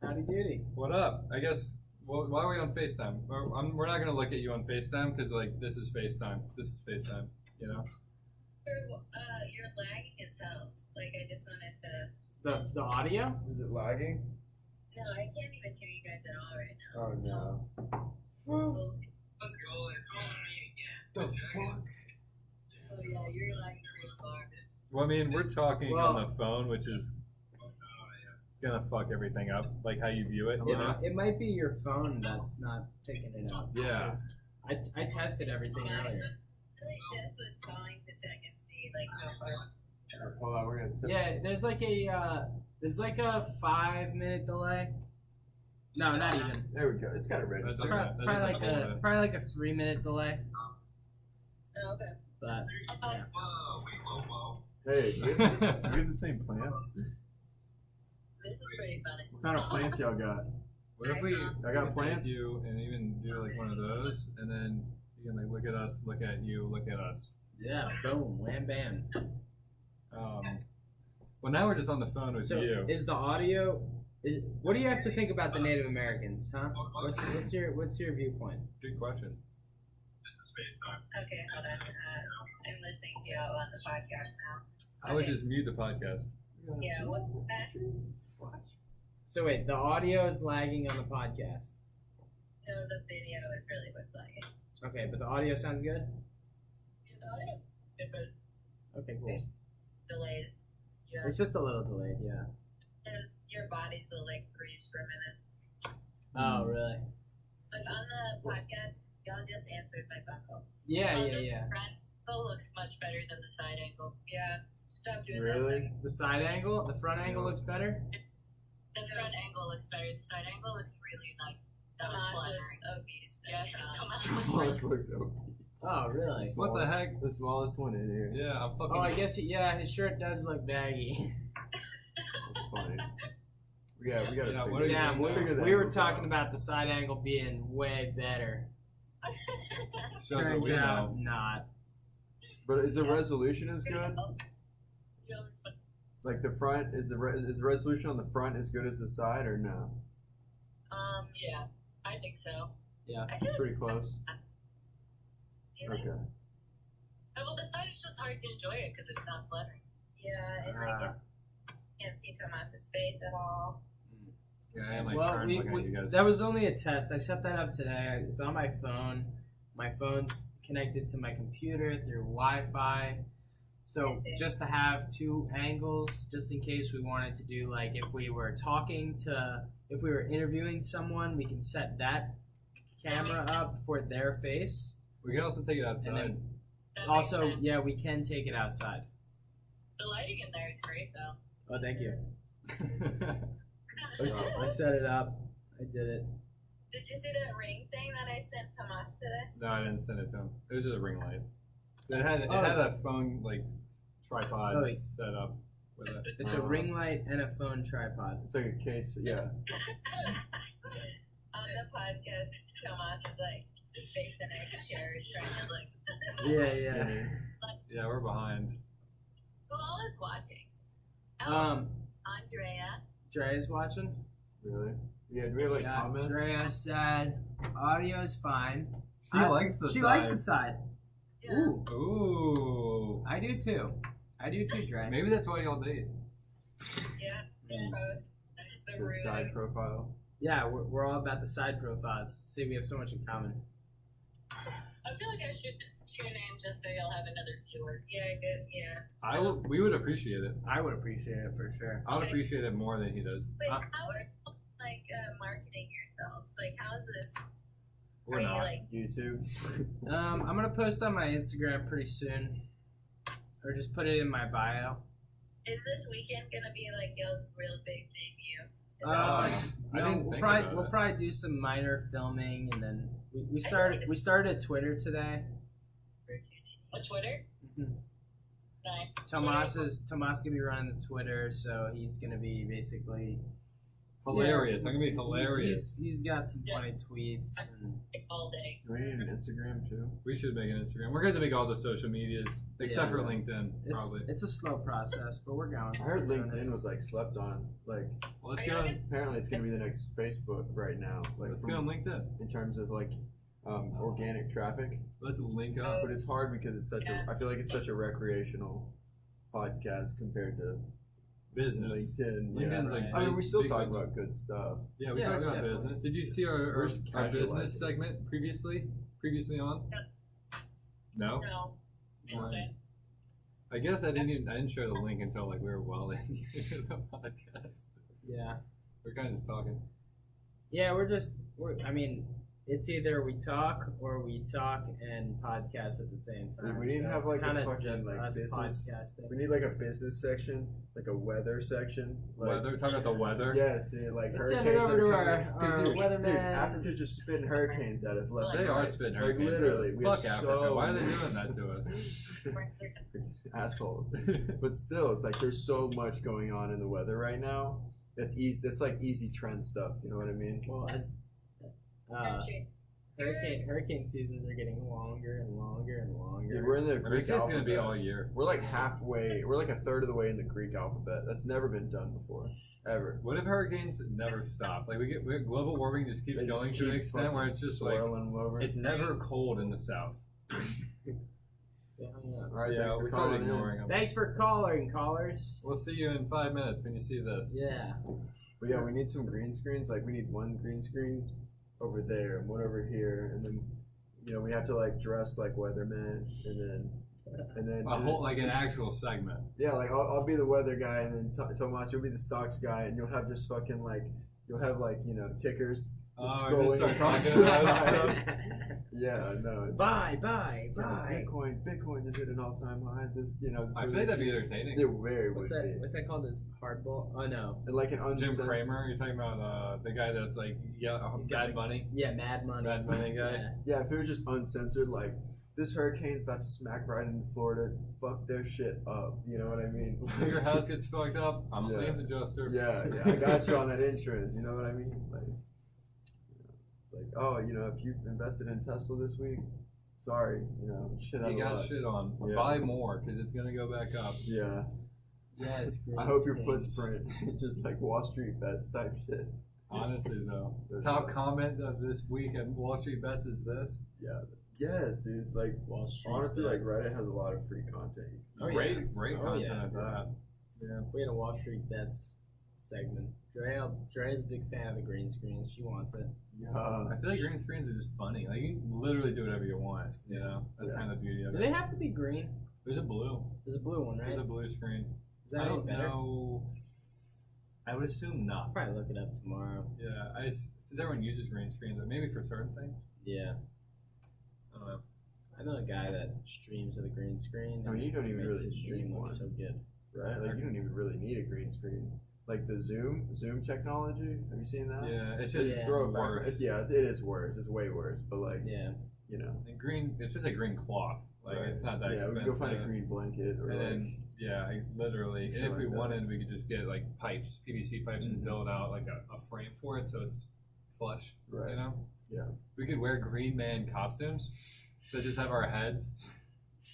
Howdy doody. What up? I guess. Well, why are we on FaceTime? We're not gonna look at you on FaceTime because like this is FaceTime. You know. You're lagging as hell. Like I just wanted to. The audio? Is it lagging? No, I can't even hear you guys at all right now. Oh no. Oh, Let's go and call me again. The fuck? oh yeah, you're lagging pretty far. Well, I mean, we're talking Well- on the phone, which is gonna fuck everything up, like how you view it. You know. It might be your phone that's not picking it up. Yeah. because I tested everything earlier. I really just was calling to check and see like how far. Hold on, we're gonna tip. Yeah, there's like a 5-minute delay. No, not even. There we go. It's got a register. That Probably doesn't like hold a it. 3-minute delay. Oh, okay. But yeah. Hey, do we have the same plants? This is pretty funny. What kind of plants y'all got? What if we? I got we take plants. you and even do like one of those, and then you can like look at us, look at you, look at us. Yeah, boom, wham bam. Well, now we're just on the phone with So you. is the audio? What do you have to think about the Native Americans, huh? What's your viewpoint? Good question. Okay, hold on. I'm listening to you all on the podcast now. I would Okay. just mute the podcast. Yeah, what? So wait, the audio is lagging on the podcast. No, the video is really what's lagging. Okay, but the audio sounds good. You got it? Good, but Okay, cool. delayed. Yeah. It's just a little delayed, yeah. And your bodies will like freeze for a minute. Oh, really? Like on the podcast, y'all just answered my phone call. Yeah. Front angle looks much better than the side angle. Yeah. Stop doing Really? The side angle, the front angle looks better. The front angle looks better. The side angle looks really like that. Tomas flattering. looks obese. Yeah, Tomas. Tomas Looks so. Oh, really? What the heck? The smallest one in here. Yeah, I'm fucking. Oh, I guess his shirt does look baggy. That's funny. We gotta Yeah, what figure, are you Damn, doing? figure that we were out. talking about the side angle being way better. Shows what Turns we out know. not. But is the resolution as good? Yeah, Like the front is the resolution on the front as good as the side or no? yeah, I think so. Yeah. I feel like Pretty close. do you think? Okay. Well, the side is just hard to enjoy it because it's not flattering. Yeah, and can't see Tomas's face at all. Yeah, I am like Well, trying looking at you guys. that was only a test. I set that up today. It's on my phone. My phone's connected to my computer through Wi-Fi. So I see. just to have two angles, just in case we wanted to do like if we were if we were interviewing someone, we can set that camera up for their face. We can also take it outside. And then That makes also, sense. yeah, we can take it outside. The lighting in there is great, though. Oh, thank you. I set it up. I did it. Did you see that ring thing that I sent Tomas today? No, I didn't send it to him. It was just a ring light. It had a phone like tripod Oh, set up with it. It's a ring light and a phone tripod. It's like a case. Yeah. On the podcast, Tomas is like facing a chair trying to like. Yeah. Yeah, we're behind. Who all is watching? Oh, Andrea. Drea's watching. Really? Yeah. Do we have like Yeah, comments? Drea said audio's fine. She likes the She side. likes the side. Yeah. Ooh, Ooh. I do too. Dre. Maybe that's why y'all date. Yeah. It's both. The The rude. side profile. Yeah, we're all about the side profiles. See, we have so much in common. I feel like I should tune in just so you'll have another viewer. Yeah, good. Yeah. We would appreciate it. I would appreciate it for sure. I would appreciate it more than he does. Wait, how are you like marketing yourselves? Like, how's this? We're are not. you like? YouTube. I'm gonna post on my Instagram pretty soon, or just put it in my bio. Is this weekend gonna be like y'all's real big debut? Is I No, didn't we'll think probably about we'll it. probably do some minor filming, and then we I started a Twitter today. On Twitter? Mhm. Nice. Tomas gonna be running the Twitter, so he's gonna be basically Hilarious. Yeah, I'm gonna be hilarious. He's got some Yeah. funny tweets. And, All day. Do we need an Instagram too? We should make an Instagram. We're going to make all the social medias except Yeah. for LinkedIn, probably. it's a slow process, but we're going. I heard We're doing LinkedIn it. was like slept on. Like Well, let's Are you go. looking- apparently it's gonna be the next Facebook right now. Like Let's go on LinkedIn. in terms of like organic traffic. Let's link up. But it's hard because it's such Yeah. I feel like it's such a recreational podcast compared to Business. LinkedIn. LinkedIn's Right. like I mean, we still big talk business. about good stuff. Yeah, we Yeah, talked about definitely. business. Did you see our We're just business casualizing. segment previously on? No. No. Missed it. I guess I didn't share the link until like we were well into the podcast. Yeah. We're kind of just talking. Yeah, I mean, it's either we talk or we talk and podcast at the same time. We need to so have, it's like, a kinda fucking, just like, us business- podcasting. We need like a business section, like a weather section. Like, Weather. Talk about the weather. Yes, yeah, like Let's send hurricanes it over that to are coming. our Dude, weatherman. Africa's just spitting hurricanes at us left. They and are right. spitting Like hurricanes. literally, we have Fuck Africa. so Why are they many- doing that to us? assholes. But still, it's like there's so much going on in the weather right now. That's easy. That's like easy trend stuff. You know what I mean? Well, as hurricane seasons are getting longer and longer and longer. Dude, we're in the I mean, Greek it's gonna be alphabet. all year. We're like halfway. We're like a third of the way in the Greek alphabet. That's never been done before, ever. What if hurricanes never stop? Like we get global warming just keeps They just going to keep an extent where it's just like swirling over. it's never cold in the south. Yeah, yeah. All right, Yeah, thanks for we started calling in. ignoring them. Thanks for calling, callers. We'll see you in 5 minutes when you see this. Yeah. But yeah, we need some green screens. Like we need one green screen over there and one over here, and then we have to like dress like weathermen, and then A whole like an actual segment. yeah, like I'll be the weather guy, and then Tomas, you'll be the stocks guy, and you'll have just fucking like tickers. Just Oh, just start scrolling across talking the about side. stuff. Yeah, no. Buy. Bitcoin is at an all-time high. This, I feel like that'd be entertaining. It very What's would that? be. What's that called? This hardball? Oh no. And like an Jim uncensored. Cramer, you're talking about the guy that's like He's got Bad like- Money. Yeah, Mad Money. Mad Money guy. Yeah. Yeah, if it was just uncensored, like this hurricane's about to smack right into Florida, fuck their shit up. You know what I mean? If your house gets fucked up, I'm a Yeah. claims adjuster. Yeah, I got you on that insurance. You know what I mean? Like, it's like, oh, if you invested in Tesla this week, sorry, shit out You of got luck. shit on. Yeah. Buy more because it's gonna go back up. Yeah. Yes. I hope your puts print, just like Wall Street bets type shit. Honestly, though, There's top a- comment of this week at Wall Street Bets is this. Yes, dude. Like Wall Street honestly, like bets. Reddit has a lot of free content. Oh, great, yeah. great Oh, content yeah. at that. Yeah. We had a Wall Street bets segment. Dre's a big fan of the green screens. She wants it. Yeah. I feel like green screens are just funny. Like you can literally do whatever you want. You know, that's Yeah. kind of the beauty of Do it. they have to be green? There's a blue. There's a blue one, right? There's a blue screen. Is that I any don't better? know. I would assume not. I'll probably look it up tomorrow. Yeah, since everyone uses green screens, but maybe for certain things. Yeah. I don't know. I know a guy that streams with a green screen. I mean, you don't even makes really his stream need look one. so good. Right? Like you don't even really need a green screen. Like the Zoom technology. Have you seen that? Yeah, it's Just just Yeah. throw it back. worse. It is worse. It's way worse. But like, Yeah. you know, And green, it's just a green cloth. Like right. it's not that yeah, expensive. we can go find a green blanket or And like. then literally, and Something if we like that. wanted, we could just get like pipes, PVC pipes, and Mhm. build out like a frame for it, so it's flush. Right. You know. Yeah. We could wear Green Man costumes that just have our heads,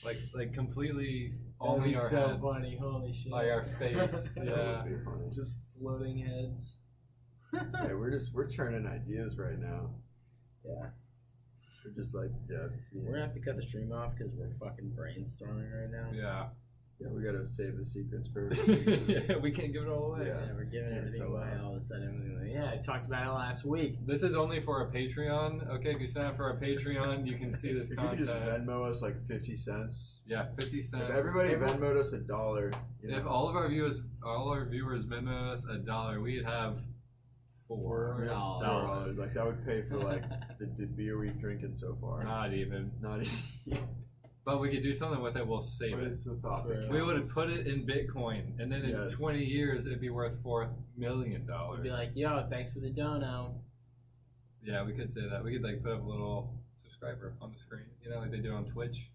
like completely only our so head, funny. Holy shit. like our face. That Yeah. would be funny. Just floating heads. Yeah, we're churning ideas right now. Yeah. We're just like We're gonna have to cut the stream off because we're fucking brainstorming right now. Yeah. we gotta save the secrets first. Yeah, we can't give it all away. Yeah. Yeah, we're giving Can't everything sell away out. all of a sudden. We're like, yeah, I talked about it last week. This is only for a Patreon. Okay, if you sign up for our Patreon, you can see this If you could content. just Venmo us like 50 cents. Yeah, 50 cents. If everybody Venmoed us $1, you know, If all our viewers Venmo us $1, we'd have $4. we have $4. Like that would pay for like the beer we've drinking so far. Not even. Not even. But we could do something with it. We'll save But it. it's the thought that True. We counts. would have put it in Bitcoin, and then in Yes. 20 years, it'd be worth $4 million. We'd be like, yo, thanks for the dono. yeah, we could say that. We could like put up a little subscriber on the screen, you know, like they do on Twitch.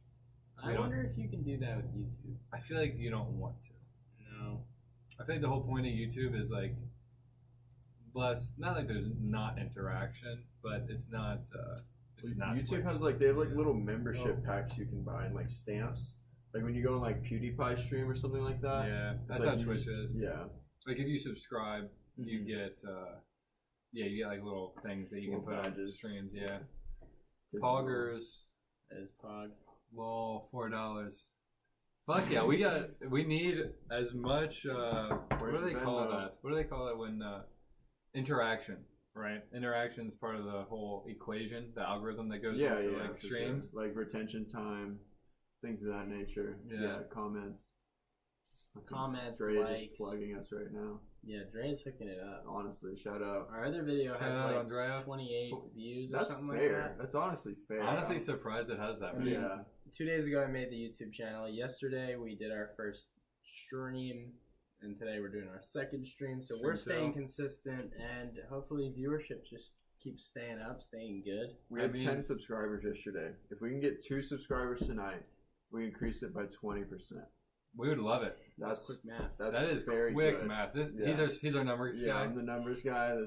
I wonder if you can do that with YouTube. I feel like you don't want to. No. I think the whole point of YouTube is like not like there's not interaction, but it's not. It's not YouTube Twitch. has like they have like little membership packs you can buy and like stamps. Like when you go on like PewDiePie stream or something like that. Yeah, it's that's like how you Twitch just- is. Yeah. Like if you subscribe, you Mhm. get you get like little things that you can Little put on badges. streams. Yeah, Good Poggers, That is Pog. lol, $4. Fuck yeah, we need as much. What Where's do they the call Venmo? that? What do they call it when interaction? Right, interaction is part of the whole equation, the algorithm that goes Yeah, into yeah. like for streams. sure. Like retention time, things of that nature. Yeah. Comments. Comments, Dre likes. just plugging us right now. Yeah, Dre's hooking it up. Honestly, shout out. Our other video Shout has out, like Andrea. 28 views or That's something fair. like that. That's honestly fair. Honestly, surprised it has that I many. mean, Yeah. 2 days ago, I made the YouTube channel. Yesterday, we did our first stream, and today we're doing our second stream. So we're Stream staying show. consistent, and hopefully, viewership just keeps staying up, staying good. We I had mean- 10 subscribers yesterday. If we can get 2 subscribers tonight, we increase it by 20%. We would love it. That's quick math. That's That is very quick good. math. Yeah. He's our numbers Yeah, guy. I'm the numbers guy.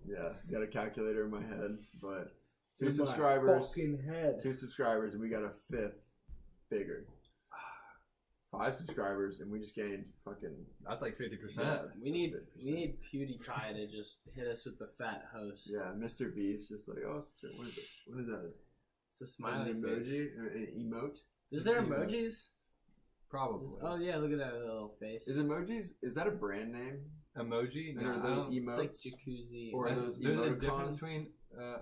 Yeah, got a calculator in my head, but 2 subscribers, Fucking head. 2 subscribers, and we got a 5th bigger. 5 subscribers, and we just gained fucking. That's like 50%. Yeah, We need that's 50%. we need PewDiePie to just hit us with the fat host. Yeah, Mr. Beast, just like, oh, what is it? What is that? It's a Is smiley it an face. emoji? An emote? Is there Emote. emojis? Probably. Oh yeah, look at that little face. Is emojis? Is that a brand name? Emoji? And No, are I those don't- It's like emotes? jacuzzi. Or are those There's a emoticons? difference between.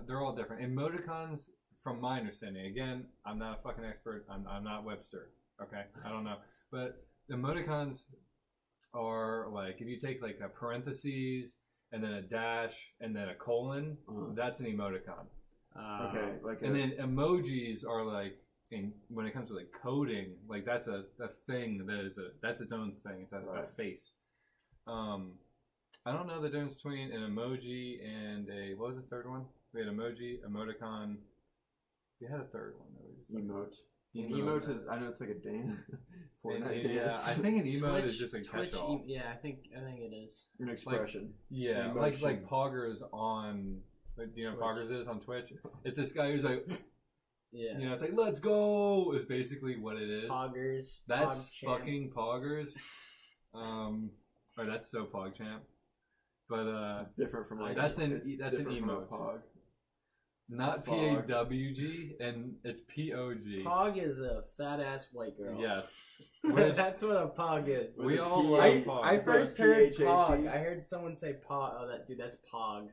They're all different. Emoticons, from my understanding. Again, I'm not a fucking expert. I'm not Webster. Okay, I don't know. But emoticons are like if you take like a parentheses and then a dash and then a colon. Uh-huh. That's an emoticon. Okay, like And then emojis are like when it comes to like coding, like that's a thing that's its own thing. It's a Right. face. I don't know the difference between an emoji and a what was the third one? We had emoji, emoticon. We had a third one that we just emote. An Emote. emote is, I know it's like a dance. Fortnite Yeah, dance. I think an emote Twitch- is just a Twitch catch-all. yeah, I think it is. An expression. Yeah, Emotion. like Poggers on. Like, do you know what Twitch. Poggers is on Twitch? It's this guy who's like, Yeah. you know, it's like let's go is basically what it is. Poggers. That's PogChamp. fucking Poggers. Or that's so PogChamp. But It's different from like that's an it's that's an different from a emote. pog. Not Fog. PAWG, and it's POG. Pog is a fat ass white girl. Yes. Which That's what a pog is. we With a all P- like I Pog. Is that first heard PHAT? pog. I heard someone say pog. Oh, that's pog.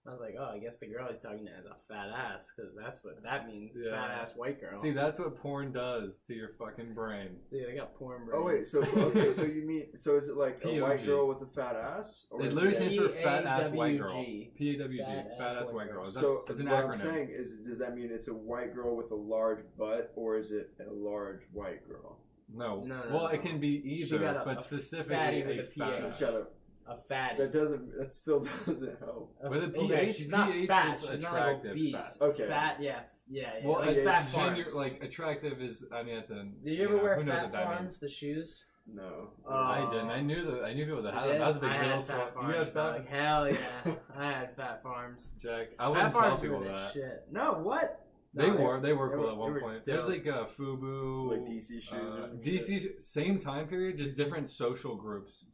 I was like, oh, I guess the girl he's talking to has a fat ass, because that's what that means. Yeah. Fat ass white girl. See, that's what porn does to your fucking brain. Dude, I got porn brain. Oh wait, so okay, so you mean is it like a white POG. girl with a fat ass? Or It is literally it- stands for fat ass white girl. PAWG. PAWG, fat ass white girl. That's, So it's an what acronym. I'm saying is, does that mean it's a white girl with a large butt, or is it a large white girl? No. No, Well, no. it can be She either, got a but fatty specifically with a a fat PH. It's ass. got a A fatty. that still doesn't help. With a Okay, PH, she's not PH fat. is She's not like attractive obese. fat. Okay. Fat, yeah. Well, like it's fat genu- farms. like attractive is. I mean, it's a. Did you ever wear who knows fat what that farms? means? The shoes. No. I didn't. I knew people that had them. That was a big I middle had school. fat farms. You had fat. Like, hell yeah, I had fat farms. Jack, I Fat wouldn't tell farms people were the that. shit. No, what? They No, were they cool were- at one they were point. There's dope. like FUBU, Like DC shoes. or some DC, shit? same time period, just different social groups.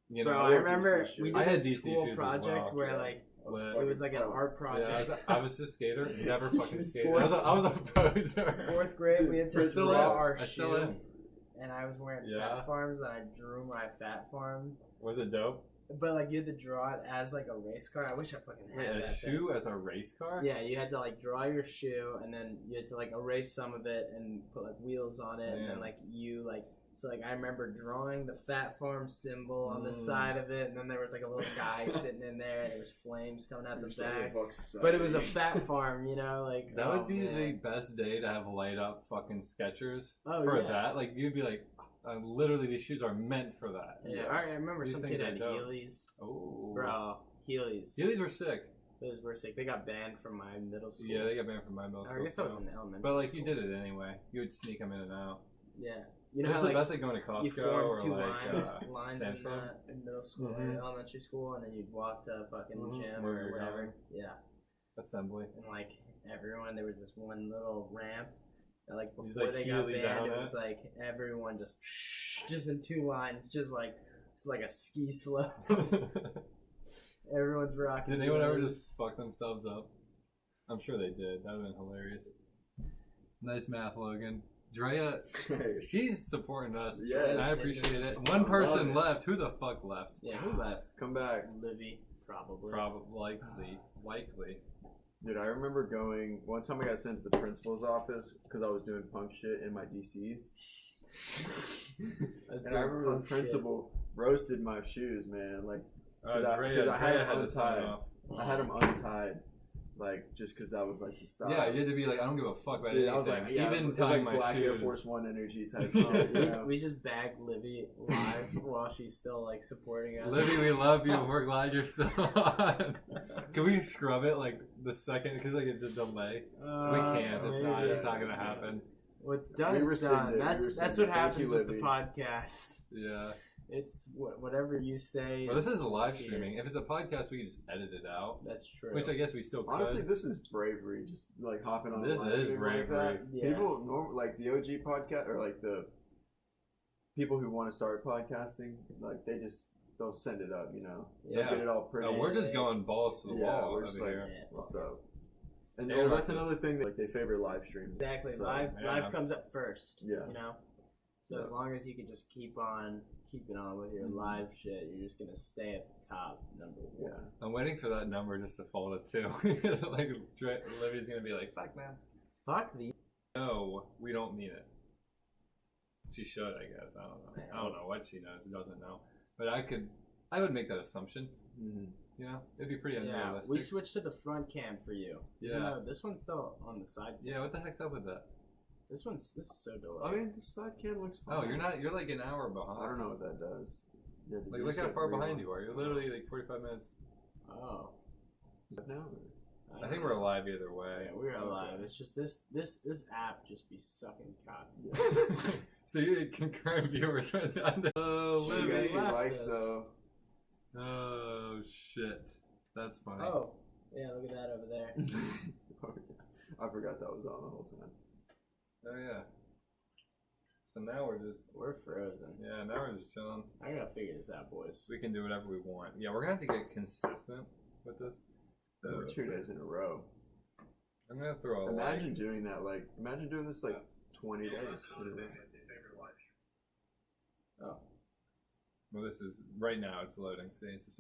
You know, Bro, I wore remember DC we shoes. did I had a DC school shoes as project well. where Yeah. like I was it was like an fucking- art project. I was a skater. Never fucking skated. Fourth- I was a poser. Fourth grade, we had to Still draw am. our I still shoe, am. and I was wearing Yeah. fat farms, and I drew my fat farm. Was it dope? But like you had to draw it as like a race car. I wish I fucking had Wait, a that thing. shoe as a race car? Yeah, you had to like draw your shoe, and then you had to like erase some of it and put like wheels on it, and then Man. like you like. So like I remember drawing the Fat Farm symbol on the Mm. side of it, and then there was like a little guy sitting in there, and there was flames coming out the You're saying back. fuck society. But it was a Fat Farm, you know, like That oh, would be man. the best day to have light up fucking Skechers Oh, for yeah. that. Like you'd be like, literally these shoes are meant for that. Yeah, I remember These some things kid are had dope. Heelys. Oh, Bro, Heelys. Heelys were sick. Those were sick. They got banned from my middle school. Yeah, they got banned from my middle Or school. I guess I was too. in elementary. But like you school. did it anyway. You would sneak them in and out. Yeah. You know It's how the like best like going to you Costco form or two like lines in, Samsung. in middle school Mhm. or elementary school, and then you'd walk to fucking Mhm, gym where or you're whatever. going. Yeah. Assembly. And like everyone, there was this one little ramp that like Just, before like, they got Heely banned, down it it. was like everyone just in two lines, just like it's like a ski slope. Everyone's rocking. Did anyone ever Heelys. just fuck themselves up? I'm sure they did. That would have been hilarious. Nice math, Logan. Drea, Hey, she's supporting us. Yes. and I appreciate it. I One love person it. left. Who the fuck left? Yeah, who left? come back. Livvy, probably. Probably, likely. Dude, I remember going one time I got sent to the principal's office because I was doing punk shit in my DCs. I was And I doing remember the punk shit. principal roasted my shoes, man. Like, 'Cause I Drea had had them to sign untied. off. I had them untied, like just because that was like the style. Yeah, you had to be like, I don't give a fuck about Dude, anything. I was like, yeah, even it was tying like my Black shoes. Air Force One energy type shit. You know? We just bagged Livvy live while she's still like supporting us. Livvy, we love you. We're glad you're still on. Can we scrub it like the second? Because like it's a delay. We can't. It's not. maybe. It's not gonna happen. What's done We is rescind done. it. We That's rescind what it. Thank happens you, with the Livvy. podcast. Yeah. It's whatever you say. Well, this is a live here. streaming. If it's a podcast, we can just edit it out. That's true. Which I guess we still could. Honestly, this is bravery. Just like hopping on. This a live is stream like bravery. that. Yeah. People like the OG podcast or like the people who want to start podcasting. Like they'll send it up. You know, Yeah. they'll get it all pretty. No, we're just going balls to the Yeah, wall we're over just like, here. Yeah, what's up? And Interrupt that's us. another thing. Like they favor live streams. Exactly. So, live yeah. comes up first. Yeah. You know. So Yeah. as long as you can just keep on keeping on with your Mhm. live shit, you're just gonna stay at the top, number one. Yeah. I'm waiting for that number just to fall to 2. Like, Livy's gonna be like, fuck, man. Fuck the. No, we don't mean it. She should, I guess. I don't know. I don't know what she knows. Doesn't know. But I would make that assumption. Mm-hmm. You know, it'd be pretty Yeah, unrealistic. we switched to the front cam for you. Yeah. Even though this one's still on the side. Yeah, what the heck's up with that? This is so delayed. I mean, the side cam looks fine. Oh, you're like an hour behind. I don't know what that does. Yeah, did Like, you look how say far rewind? behind you are. You're literally like 45 minutes. Oh. No. I think we're alive either way. Yeah, we're alive. Okay. It's just this app just be sucking cock. Yeah. So you concurrent viewers right there. Oh, You Livvy got some left likes us. though. Oh shit, that's funny. Oh, yeah, look at that over there. I forgot that was on the whole time. Oh, yeah. So now We're frozen. now we're just chilling. I gotta figure this out, boys. We can do whatever we want. Yeah, we're gonna have to get consistent with this. 2 days in a row. I'm gonna throw a Imagine doing that. Imagine doing this 20 days in a row. Oh. Well, this is right now. It's loading. See, it's the same.